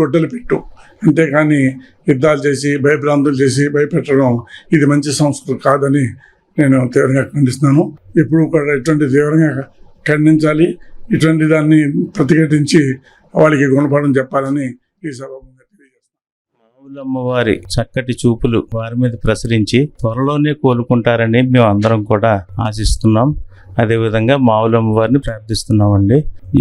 గొడ్డలు పెట్టు, అంతేకాని యుద్ధాలు చేసి భయభ్రాంతులు చేసి భయపెట్టడం ఇది మంచి సంస్కృతి కాదని నేను తీవ్రంగా ఖండిస్తున్నాను. ఇప్పుడు కూడా ఇటువంటి తీవ్రంగా ఖండించాలి. ఇటువంటి దాన్ని ప్రతిఘటించి వాళ్ళకి గుణపాఠం చెప్పాలని ఈ సభాముఖంగా తెలియజేస్తున్నాను. మావులమ్మవారి చక్కటి చూపులు వారి మీద ప్రసరించి త్వరలోనే కోలుకుంటారని మేము అందరం కూడా ఆశిస్తున్నాం. అదేవిధంగా మావులమ్మ వారిని ప్రార్థిస్తున్నామండి.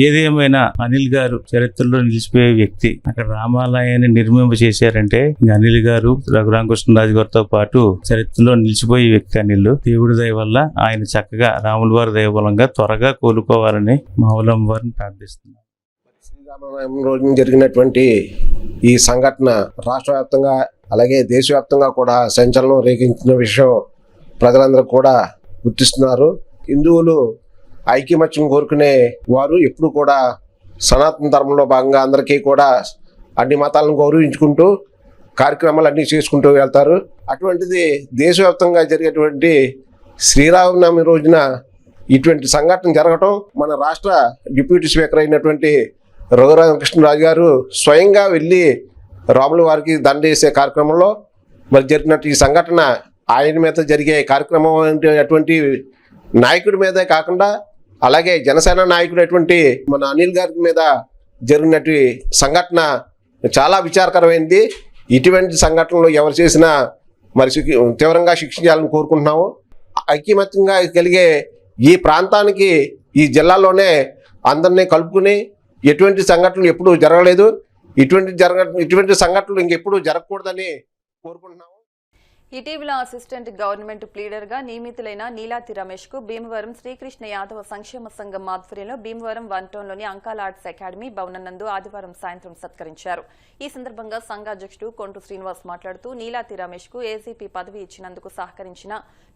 ఏదేమైనా అనిల్ గారు చరిత్రలో నిలిచిపోయే వ్యక్తి. అక్కడ రామాలయాన్ని నిర్మింప చేశారంటే అనిల్ గారు రఘురామ కృష్ణరాజు గారితో పాటు చరిత్రలో నిలిచిపోయే వ్యక్తి అనిల్. దేవుడి దయ వల్ల ఆయన చక్కగా రాముల వారి దయబలంగా త్వరగా కోలుకోవాలని మావులమ్మ వారిని ప్రార్థిస్తున్నాం. శ్రీరామనవమి రోజున జరిగినటువంటి ఈ సంఘటన రాష్ట్ర వ్యాప్తంగా అలాగే దేశవ్యాప్తంగా కూడా సంచలనం రేగించిన విషయం ప్రజలందరూ కూడా గుర్తిస్తున్నారు. హిందువులు ఐక్యమత్యం కోరుకునే వారు ఎప్పుడు కూడా సనాతన ధర్మంలో భాగంగా అందరికీ కూడా అన్ని మతాలను గౌరవించుకుంటూ కార్యక్రమాలు అన్నీ చేసుకుంటూ వెళ్తారు. అటువంటిది దేశవ్యాప్తంగా జరిగేటువంటి శ్రీరామనవమి రోజున ఇటువంటి సంఘటన జరగటం మన రాష్ట్ర డిప్యూటీ స్పీకర్ అయినటువంటి రఘురామ కృష్ణరాజు గారు స్వయంగా వెళ్ళి రాముల వారికి దండ వేసే కార్యక్రమంలో మరి జరిగినట్టు ఈ సంఘటన ఆయన మీద జరిగే కార్యక్రమం అటువంటి నాయకుడి మీదే కాకుండా అలాగే జనసేన నాయకుడు అటువంటి మన అనిల్ గారి మీద జరిగినట్టు సంఘటన చాలా విచారకరమైంది. ఇటువంటి సంఘటనలు ఎవరు చేసినా మరి తీవ్రంగా శిక్షించాలని కోరుకుంటున్నాము. ఐక్యమత్యంగా కలిగే ఈ ప్రాంతానికి ఈ జిల్లాలోనే అందరినీ కలుపుకుని ఎటువంటి సంఘటనలు ఎప్పుడూ జరగలేదు. ఇటువంటి సంఘటనలు ఇంకెప్పుడు జరగకూడదని కోరుకుంటున్నాము. ఇటీవల అసిస్టెంట్ గవర్నమెంట్ ప్లీడర్ గా నియమితులైన నీలాతి రమేష్ కు భీమవరం శ్రీకృష్ణ యాదవ సంక్షేమ సంఘం ఆధ్వర్యంలో భీమవరం వన్ టౌన్లోని అంకాల్ ఆర్ట్స్ అకాడమీ భవనం నందు ఆదివారం సాయంత్రం సత్కరించారు. ఈ సందర్భంగా సంఘాధ్యక్షుడు కొంటు శ్రీనివాస్ మాట్లాడుతూ నీలాతి రమేష్ కు ఏసీపీ పదవి ఇచ్చినందుకు సహకరించిన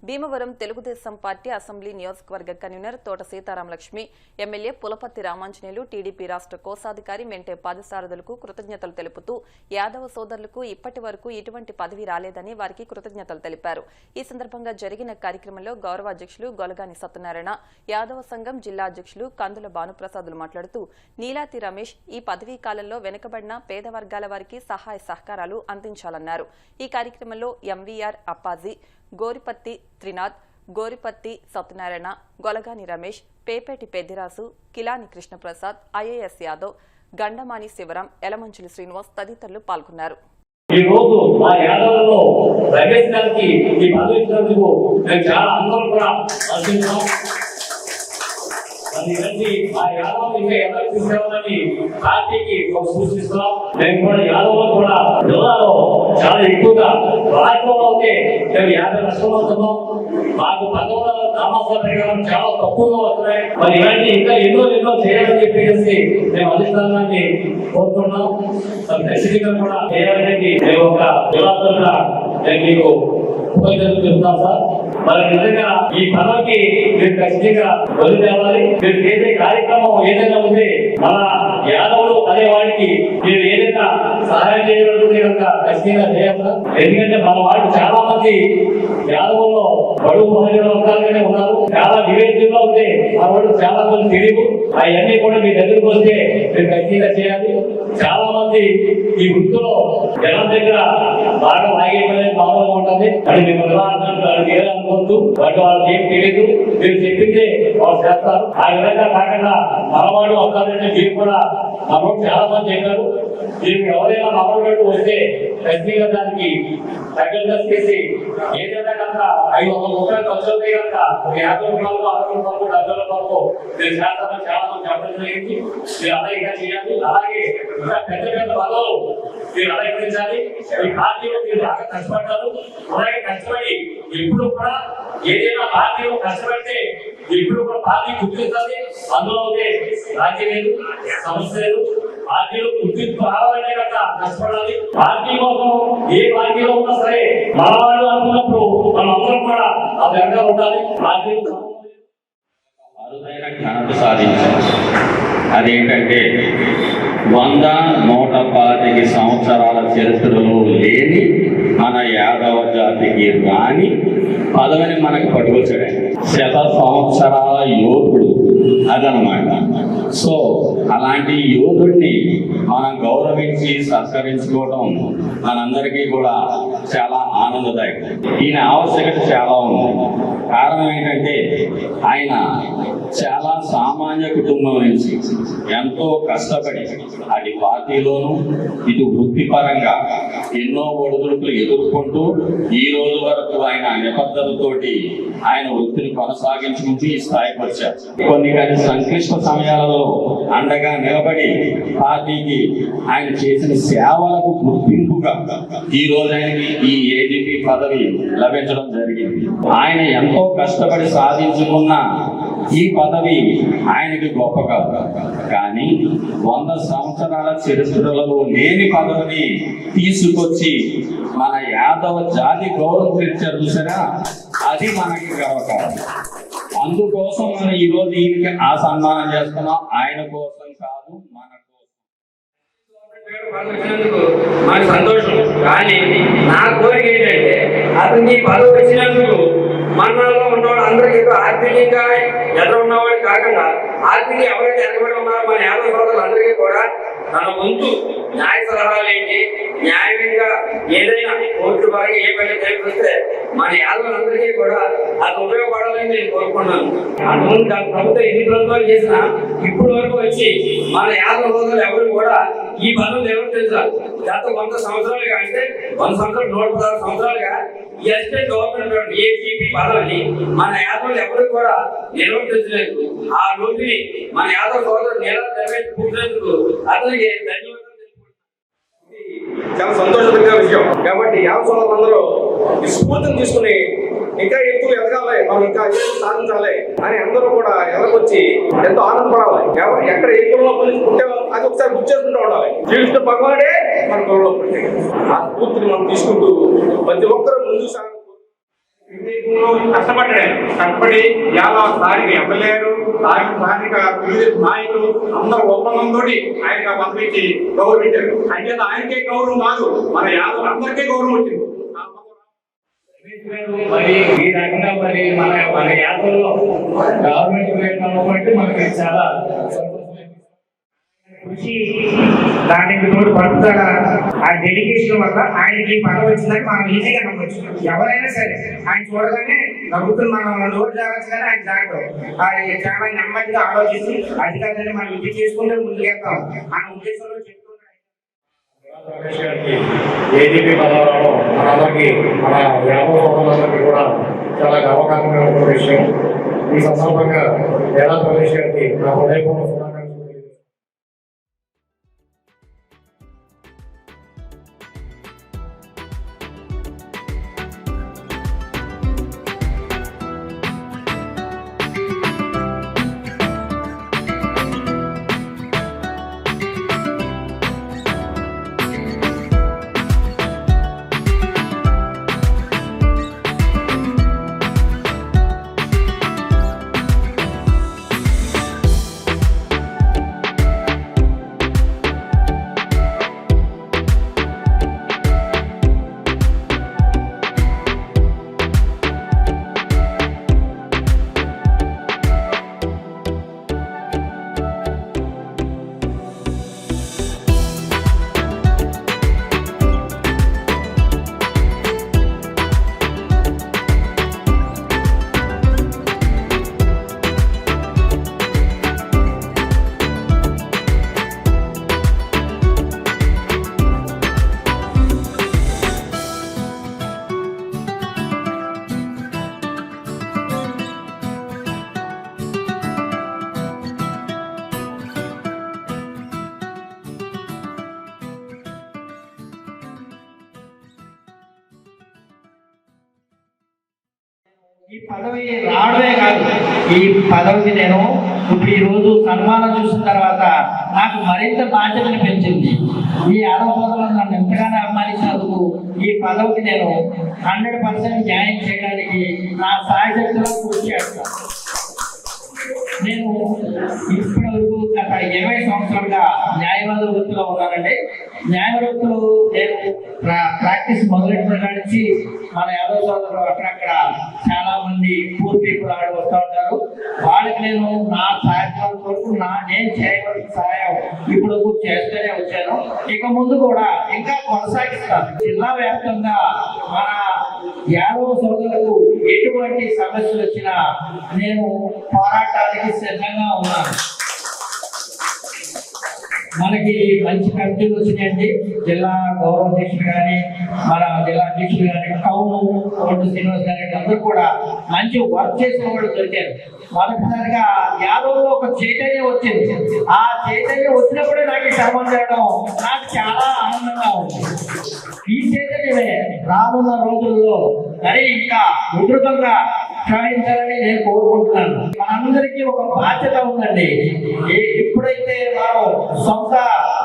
భీమవరం తెలుగుదేశం పార్టీ అసెంబ్లీ నియోజకవర్గ కన్వీనర్ తోట సీతారామలక్ష్మి, ఎమ్మెల్యే పులపర్తి రామాంజనేయులు, టీడీపీ రాష్ట్ర కోశాధికారి మెంటే పాదసారథులకు కృతజ్ఞతలు తెలుపుతూ యాదవ సోదరులకు ఇప్పటి వరకు ఇటువంటి పదవి రాలేదని వారికి కృతజ్ఞతలు తెలిపారు. ఈ సందర్భంగా జరిగిన కార్యక్రమంలో గౌరవ అధ్యక్షులు గొలగాని సత్యనారాయణ, యాదవ సంఘం జిల్లా అధ్యక్షులు కందుల భానుప్రసాదులు మాట్లాడుతూ నీలాతి రమేష్ ఈ పదవీ కాలంలో వెనుకబడిన పేద వర్గాల వారికి సహాయ సహకారాలు అందించాలన్నారు. ఈ కార్యక్రమంలో ఎంవీఆర్ అప్పాజీ, గోరిపత్తి త్రినాథ్, గోరిపత్తి సత్యనారాయణ, గొలగాని రమేష్, పేపేటి పెద్దిరాసు, కిలాని కృష్ణప్రసాద్, ఐఏఎస్ యాదవ్, గండమాని శివరాం, ఎలమంచులి శ్రీనివాస్ తదితరులు పాల్గొన్నారు. ఈ రోజు మా యాదవులలో రమేష్ గారికి ఈ పదవి ఇచ్చినందుకు మేము చాలా అందరం కూడా ఆశిస్తున్నాం. ఆ యాదవ్ ఇంకా ఎవరికి తీసుకెళ్ళాలని పార్టీకి ఒక సూచిస్తున్నాం. మేము కూడా యాదవ్లో కూడా జిల్లాలో చాలా ఎక్కువగా రాష్ట్రంలో అయితే మేము 50 లక్షలు అవుతున్నాం. మాకు పదవుల నామాసాల ప్రకారం చాలా తక్కువగా వస్తున్నాయి. మరి ఇలాంటి ఇంకా ఎన్నో చేయాలని చెప్పేసి మేము అధిష్టానాన్ని కోరుకుంటున్నాం. ఖచ్చితంగా కూడా చేయాలనేది మేము ఒక జిల్లా తరఫున నేను మీకు కృతజ్ఞతలు చెప్తాను సార్. మరి నిజంగా ఈ పదవికి మీరు ఖచ్చితంగా బలి తేవాలి. మీరు చేసే కార్యక్రమం ఏదైనా ఉంటే మన యాదవులు అనే వాడికి మీరు ఏదైనా సహాయం చేయగలుగుతే కనుక ఖచ్చితంగా చేయాలి సార్. ఎందుకంటే మన వాళ్ళు చాలా మంది యాదవుల్లో బడుగు మహిళల వర్గాలుగానే ఉన్నారు. చాలా వివేచనలో ఉంటే మన వాళ్ళు చాలా మంది తెలియదు. అవన్నీ కూడా మీ దగ్గరకు వస్తే మీరు ఖచ్చితంగా చేయాలి. చాలా మంది ఈ వృత్తిలో జనం దగ్గర బాగా లాగేయడం మామూలుగా ఉంటుంది. అది మిమ్మల్ని అనుకోవద్దు. వాటి వాళ్ళకి ఏం తెలియదు. మీరు చెప్పిందే వాళ్ళు చేస్తారు. ఆ విధంగా కాకుండా మనవాడు వస్తారంటే మీరు కూడా మనోడు చాలా మంది చెప్పారు. దీనికి ఎవరైనా మనవాడు వస్తే ఖచ్చితంగా దానికి దగ్గరగా చేసి ఏదైనా కనుక 500 రూపాయలు ఖర్చు అవుతాయి కనుక 50 రూపాయలు 60 రూపాయలు 70 రూపాయలు మీరు చేస్తారని చాలా మంది చెప్పడం జరిగింది. మీరు అలాగే చేయాలి. అలాగే ఇంకా పెద్ద పదవులు మీరు అలంకరించాలి. ఈ పార్టీలో మీరు బాగా కష్టపడ్డారు. అలాగే కష్టపడి ఎప్పుడు కూడా ఏదైనా పార్టీలో కష్టపడితే ఎప్పుడు కూడా పార్టీ గుర్తించాలి. అందులో రాజీ లేదు, సమస్య లేదు. పార్టీలో గుర్తింపు రావాలనే కనుక కష్టపడాలి. పార్టీ కోసం ఏ పార్టీలో ఉన్నా సరే మన వాళ్ళు అనుకున్నప్పుడు మనం అందరం కూడా ఆ విధంగా ఉండాలి. పార్టీలో అరుదైన ఘనత సాధించారు. అదేంటంటే 100-125 సంవత్సరాల చరిత్రలో లేని మన యాదవ జాతికి రాని పదవిని మనకు పట్టుకొచ్చాడు. 100 సంవత్సరాల యోధుడు అదనమాట. సో అలాంటి యోధుడిని మనం గౌరవించి సత్కరించుకోవడం మనందరికీ కూడా చాలా ఆనందదాయకం. ఈయన ఆవశ్యకత చాలా ఉంది. కారణం ఏంటంటే ఆయన చాలా సామాన్య కుటుంబం నుంచి ఎంతో కష్టపడి అది పార్టీలోనూ ఇటు వృత్తిపరంగా ఎన్నో ఒడిదుడుకులు ఎదుర్కొంటూ ఈ రోజు వరకు ఆయన నిబద్ధతతోటి ఆయన వృత్తిని కొనసాగించుకుంటూ ఈ స్థాయికి వచ్చారు. కొన్ని సంక్లిష్ట సమయాలలో అండగా నిలబడి పార్టీకి ఆయన చేసిన సేవలకు గుర్తింపుగా ఈ రోజు ఆయనకి ఈ ఏజీపీ పదవి లభించడం జరిగింది. ఆయన ఎంతో కష్టపడి సాధించుకున్న ఈ పదవి ఆయనకి గొప్ప కాదు. కానీ 100 సంవత్సరాల చరిత్రలలో లేని పదవిని తీసుకొచ్చి మన యాదవ జాతి గౌరవం తెచ్చారు చూసారా, అది మనకి గర్వకారణం. అందుకోసం మనం ఈ రోజు ఈయనకి ఆ సన్మానం చేస్తున్నాం. ఆయన కోసం కాదు, మన మాకు సంతోషం. కానీ నా కోరిక ఏంటంటే అతనికి పదవి వచ్చినందుకు మండలంలో ఉన్నవాడు అందరికీ ఆర్థికంగా ఎదురు ఉన్నవాడు కాకుండా ఆర్థికంగా ఎవరైతే ఎదురుబడి ఉన్నారో మన యాదవ సోదరులందరికీ కూడా తన వంతు న్యాయ సలహాలు ఏంటి, న్యాయంగా ఏదైనా కోర్టు వారికి ఏ పని చేస్తే మన యాదవులందరికీ కూడా అది ఉపయోగపడాలని నేను కోరుకున్నాను. అంతకుముందు ప్రభుత్వం ఎన్ని ప్రభుత్వాలు చేసినా ఇప్పటి వరకు వచ్చి మన యాదవ సోదరులు ఎవరు కూడా ఈ పనులు ఎవరు తెలుసారు. గత 100 సంవత్సరాలుగా అంటే 100 సంవత్సరాలు 116 సంవత్సరాలుగా ఈ అసిస్టెంట్ గవర్నమెంట్ ఏజీపీ పదవిని మన యాదవులు ఎవరు కూడా నిర్వర్తించలేదు. ఆ రోజుని మన యాదవ సోదరులు నెరవేర్చుకునేందుకు అతనికి ధన్యవాదాలు. చాలా సంతోషకరమైన విషయం. కాబట్టి యాదవ సోదరులందరూ ఈ స్ఫూర్తిని తీసుకుని ఇంకా ఎక్కువ ఎదగాలి, మనం ఇంకా సాధించాలి అని అందరూ కూడా ఎదగొచ్చి ఎంతో ఆనందపడాలి. ఎక్కడ ఏ కులంలో పుట్టామో అది ఒకసారి గుర్తు చేసుకుంటూ ఉండాలి. శ్రీకృష్ణ భగవానుడే మన కులంలో పుట్టే ఆ స్ఫూర్తిని మనం తీసుకుంటూ ప్రతి ఒక్కరూ ముందుకు కష్టపడి ఇలా స్థానిక ఎమ్మెల్యేలు, స్థానిక తెలుగుదేశం నాయకులు అందరూ ఒప్పందంతో ఆయన పంపించి గౌరవించారు. అయితే ఆయనకే గౌరవం కాదు, మన యాదవ్ అందరికీ గౌరవం వచ్చింది. మరి ఈ రకంగా మరి మన యాత్రలో గవర్నమెంట్ మనకి చాలా కృషి, దానికి తోడు పడుతున్న ఆ డెడికేషన్ వల్ల ఆయనకి పదవి వచ్చిందని మనం ఈజీగా నమ్మచ్చు. ఎవరైనా సరే ఆయన చూడగానే నవ్వుతున్న మనం నోరు జాగ్రత్త కానీ ఆయన జాగ్రత్త ఆయన చాలా నెమ్మదిగా ఆలోచించి అధికారులను మనం విద్య చేసుకుంటే ముందుకెళ్తాం అన్న ఉద్దేశంలో చెప్తున్నాం. ఏజీపీ పదవులలో మనందరికీ మన వ్యాపార సోదరులందరికీ కూడా చాలా గర్వకారణంగా ఉన్న విషయం. ఈ సందర్భంగా వేలా రమేష్ గారికి నా హృదయపూర్వక శుభాకాంక్షలు. ఈ పదవి రావడమే కాదు, ఈ పదవికి నేను ఇప్పుడు ఈ రోజు సన్మానం చూసిన తర్వాత నాకు మరింత బాధ్యతను పెంచింది. ఈ ఆరోపణలు నన్ను ఎంతగానో అభిమానించినందుకు ఈ పదవికి నేను 100% న్యాయం చేయడానికి నా సాయశక్తిలో కృషి చేస్తాను. నేను ఇప్పటి వరకు గత 20 సంవత్సరాలుగా న్యాయవాద వృత్తిలో ఉన్నానండి. న్యాయ వృత్తులు నేను ప్రాక్టీస్ మొదలెట్టిన నుంచి మన యాదవ సోదరులు అక్కడక్కడ చాలా మంది పూర్ పీపుల్ ఆడ వస్తూ ఉంటారు. వాళ్ళకి నేను నా సహాయం వరకు నేను చేయవలసిన సహాయం ఇప్పుడు చేస్తూనే వచ్చాను. ఇక ముందు కూడా ఇంకా కొనసాగిస్తాను. జిల్లా వ్యాప్తంగా మన యాదవ సోదరులకు ఎటువంటి సమస్యలు వచ్చినా నేను పోరాటానికి సిద్ధంగా ఉన్నాను. మనకి మంచి కమిటీలు వచ్చినాయండి. జిల్లా గౌరవ అధ్యక్షులు కానీ, మన జిల్లా అధ్యక్షులు కానీ, టౌన్ కోర్టు శ్రీనివాస్ గారి అందరూ కూడా మంచి వర్క్ చేసిన వాళ్ళు దొరికారు. మొదటిసారిగా యాదవ్లో ఒక చైతన్యం వచ్చింది. ఆ చైతన్యం వచ్చినప్పుడే నాకు ఈ శ్రమం చేయడం నాకు చాలా ఆనందంగా ఉంది. ఈ చైతన్యమే రానున్న రోజుల్లో మరి ఇంకా ఉధృతంగా శ్రమించాలని నేను కోరుకుంటున్నాను. మనందరికీ ఒక బాధ్యత ఉందండి. ఎప్పుడైతే మనం సొంత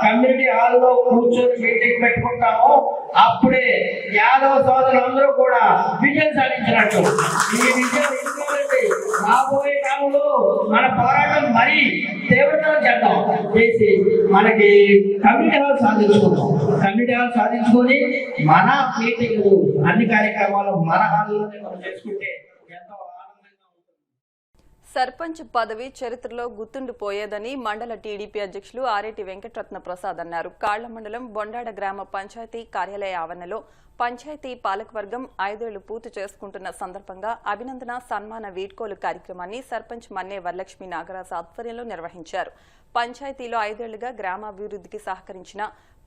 కమ్యూనిటీ హాల్లో కూర్చొని మీటింగ్ పెట్టుకుంటామో అప్పుడే యాదవ సోదరులందరూ కూడా విజయం సాధించినట్టు. ఈ విజయం ఎందుకంటే రాబోయే కాలంలో మన పోరాటం మరీ తీవ్రతరం చేద్దాం చేసి మనకి కమ్యూనిటీ హాల్ సాధించుకుంటాం. కమ్యూనిటీ హాల్ సాధించుకొని మన మీటింగ్లు అన్ని కార్యక్రమాలు మన హాల్లోనే మనం చేసుకుంటే సర్పంచ్ పదవి చరిత్రలో గుర్తుండిపోయేదని మండల టీడీపీ అధ్యక్షులు ఆరేటి వెంకటరత్న ప్రసాద్ అన్నారు. కాళ్ల మండలం బొండాడ గ్రామ పంచాయతీ కార్యాలయ ఆవరణలో పంచాయతీ పాలకవర్గం 5 ఏళ్లు పూర్తి చేసుకుంటున్న సందర్భంగా అభినందన సన్మాన వీడ్కోలు కార్యక్రమాన్ని సర్పంచ్ మన్నే వరలక్ష్మి నాగరాజు ఆధ్వర్యంలో నిర్వహించారు. పంచాయతీలో 5 ఏళ్లుగా గ్రామాభివృద్ధికి సహకరించిన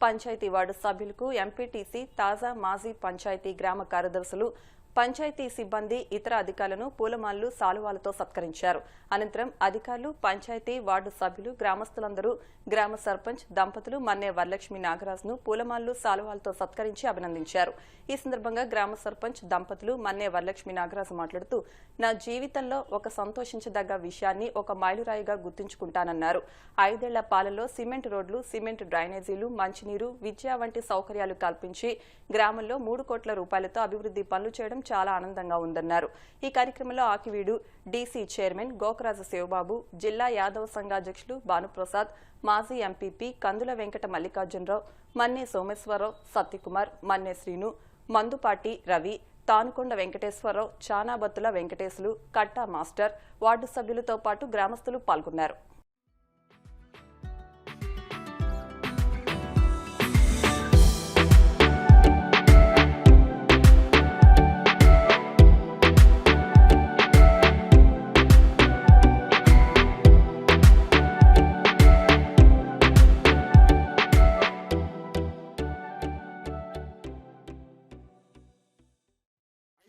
పంచాయతీ వార్డు సభ్యులకు ఎంపీటీసీ, తాజా మాజీ పంచాయతీ గ్రామ కార్యదర్శులు పంచాయతీ సిబ్బంది ఇతర అధికారులను పూలమాలలు శాలువాలతో సత్కరించారు. అనంతరం అధికారులు, పంచాయతీ వార్డు సభ్యులు, గ్రామస్తులందరూ గ్రామ సర్పంచ్ దంపతులు మన్నే వరలక్ష్మి నాగరాజును పూలమాలలు శాలువాలతో సత్కరించి అభినందించారు. ఈ సందర్భంగా గ్రామ సర్పంచ్ దంపతులు మన్నే వరలక్ష్మి నాగరాజు మాట్లాడుతూ, నా జీవితంలో ఒక సంతోషించదగ్గ విషయాన్ని ఒక మైలురాయిగా గుర్తుంచుకుంటానన్నారు. 5 ఏళ్ల పాలనలో సిమెంట్ రోడ్లు, సిమెంట్ డ్రైనేజీలు, మంచినీరు, విద్య వంటి సౌకర్యాలు కల్పించి గ్రామంలో 3 కోట్ల రూపాయలతో అభివృద్ధి పనులు చేయడం చాలా ఆనందంగా ఉందన్నారు. ఈ కార్యక్రమంలో ఆకివీడు డీసీ చైర్మన్ గోకరాజ శివబాబు, జిల్లా యాదవ సంఘాధ్యక్షులు భానుప్రసాద్, మాజీ ఎంపీపీ కందుల వెంకట మల్లికార్జునరావు, మన్నే సోమేశ్వరరావు, సత్యకుమార్, మన్నే శ్రీను, మందుపాటి రవి, తానుకొండ వెంకటేశ్వరరావు, చానాబత్తుల వెంకటేశులు, కట్టా మాస్టర్, వార్డు సభ్యులతో పాటు గ్రామస్తులు పాల్గొన్నారు.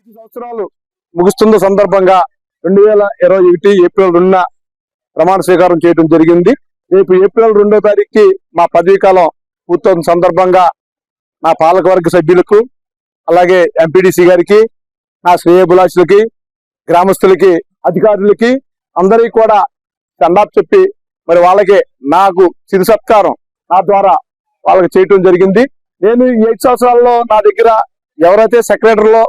సంవత్సరాలు ముగుస్తున్న సందర్భంగా 2021 ఏప్రిల్ 2న ప్రమాణ స్వీకారం చేయడం జరిగింది. రేపు ఏప్రిల్ 2వ తారీఖుకి మా పదవీ కాలం పూర్తవుతున్న సందర్భంగా నా పాలకవర్గ సభ్యులకు, అలాగే ఎంపీడీసీ గారికి, నా శ్రేయోభిలాషులకి, గ్రామస్తులకి, అధికారులకి అందరికీ కూడా చందాపు చెప్పి మరి వాళ్ళకి నాకు చిరు సత్కారం నా ద్వారా వాళ్ళకి చేయటం జరిగింది. నేను ఈ 5 సంవత్సరాల్లో నా దగ్గర ఎవరైతే సెక్రటరీలో,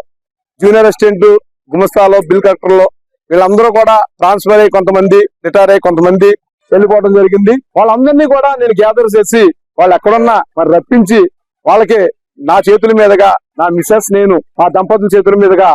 జూనియర్ అసిస్టెంట్, గుమస్తాలో, బిల్ కలెక్టర్లో వీళ్ళందరూ కూడా ట్రాన్స్ఫర్ అయ్యి కొంతమంది రిటైర్ అయ్యి కొంతమంది వెళ్ళిపోవడం జరిగింది. వాళ్ళందరినీ కూడా నేను గ్యాదర్ చేసి వాళ్ళు ఎక్కడున్నా మరి రప్పించి వాళ్ళకి నా చేతుల మీదుగా, నా మిస్సెస్ నేను మా దంపతుల చేతుల మీదుగా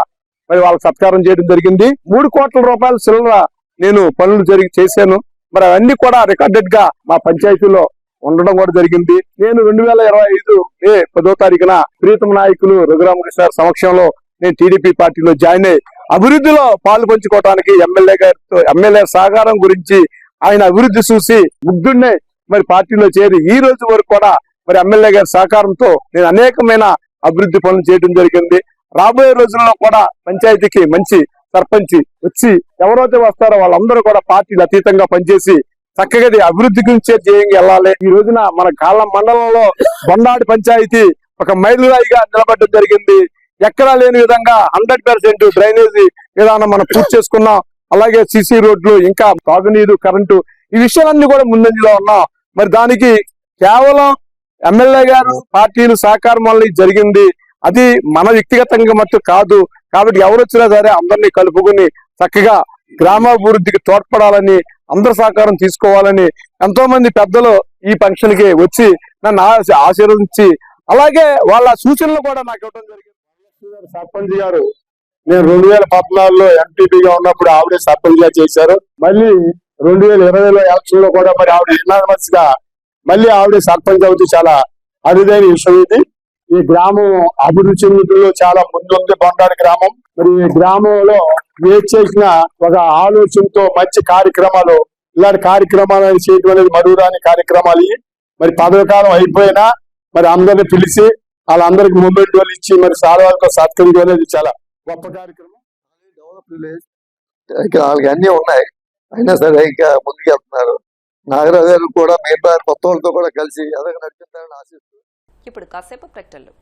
మరి వాళ్ళకి సత్కారం చేయడం జరిగింది. 3 కోట్ల రూపాయల చిల్లర నేను పనులు చేశాను. మరి అవన్నీ కూడా రికార్డెడ్ గా మా పంచాయతీలో ఉండడం కూడా జరిగింది. నేను 2025 మే 10వ తారీఖున ప్రీతం నాయకులు రఘురామకృష్ణ గారి సమక్షంలో నేను టీడీపీ పార్టీలో జాయిన్ అయ్యి అభివృద్ధిలో పాలు పంచుకోవడానికి ఎమ్మెల్యే సహకారం గురించి ఆయన అభివృద్ధి చూసి ముగ్గురినే మరి పార్టీలో చేరి ఈ రోజు వరకు కూడా మరి ఎమ్మెల్యే గారి సహకారంతో నేను అనేకమైన అభివృద్ధి పనులు చేయడం జరిగింది. రాబోయే రోజుల్లో కూడా పంచాయతీకి మంచి సర్పంచ్ వచ్చి ఎవరైతే వస్తారో వాళ్ళందరూ కూడా పార్టీలు అతీతంగా పనిచేసి చక్కగా అభివృద్ధి గురించే ధ్యేయంగా వెళ్ళాలి. ఈ రోజున మన కాళ్ళ మండలంలో బొండాడి పంచాయతీ ఒక మైలురాయిగా నిలబడడం జరిగింది. ఎక్కడా లేని విధంగా 100% డ్రైనేజీ విధానం మనం పూర్తి చేసుకున్నాం. అలాగే సిసి రోడ్లు, ఇంకా తాగునీరు, కరెంటు, ఈ విషయాలన్నీ కూడా ముందంజలో ఉన్నాం. మరి దానికి కేవలం ఎమ్మెల్యే గారు పార్టీలు సహకారం వల్ల జరిగింది. అది మన వ్యక్తిగతంగా మట్టు కాదు. కాబట్టి ఎవరు వచ్చినా సరే అందరినీ కలుపుకుని చక్కగా గ్రామాభివృద్ధికి తోడ్పడాలని, అందరి సహకారం తీసుకోవాలని ఎంతో మంది పెద్దలు ఈ ఫంక్షన్ కి వచ్చి నన్ను ఆశీర్వదించి అలాగే వాళ్ళ సూచనలు కూడా నాకు ఇవ్వడం జరిగింది. సర్పంచ్ గారు నేను 2014లో ఎంపీపీగా ఉన్నప్పుడు ఆవిడే సర్పంచ్ గా చేశారు. మళ్ళీ 2020లో ఎలక్షన్ లో కూడా మరి ఆవిడ యునానిమస్ గా మళ్ళీ ఆవిడే సర్పంచ్ అవుతూ చాలా అరుదైన విషయం ఇది. ఈ గ్రామం అభివృద్ధి చెందుతుల్లో చాలా ముందుంది బొండాడి గ్రామం. మరి ఈ గ్రామంలో చేసిన ఒక ఆలోచనతో మంచి కార్యక్రమాలు, ఇలాంటి కార్యక్రమాలు చేయడం అనేది మరువురాని కార్యక్రమాలు. మరి పదవి కాలం అయిపోయినా మరి అందరిని పిలిచి వాళ్ళందరికి మూమెంట్ వాళ్ళు ఇచ్చి మరి సాలవాళ్ళతో సత్కరించడం అనేది చాలా గొప్ప కార్యక్రమం. డెవలప్ విలేజ్ ఇక్కడ వాళ్ళకి అన్ని ఉన్నాయి, అయినా సరే ఇంకా ముందుకు వెళ్తున్నారు. నాగరాజు గారు కూడా మిగతా కొత్త వాళ్ళతో కూడా కలిసి అదే నడిపిస్తారని ఆశిస్తూ ఇప్పుడు కాసేపు ప్రకటనలు.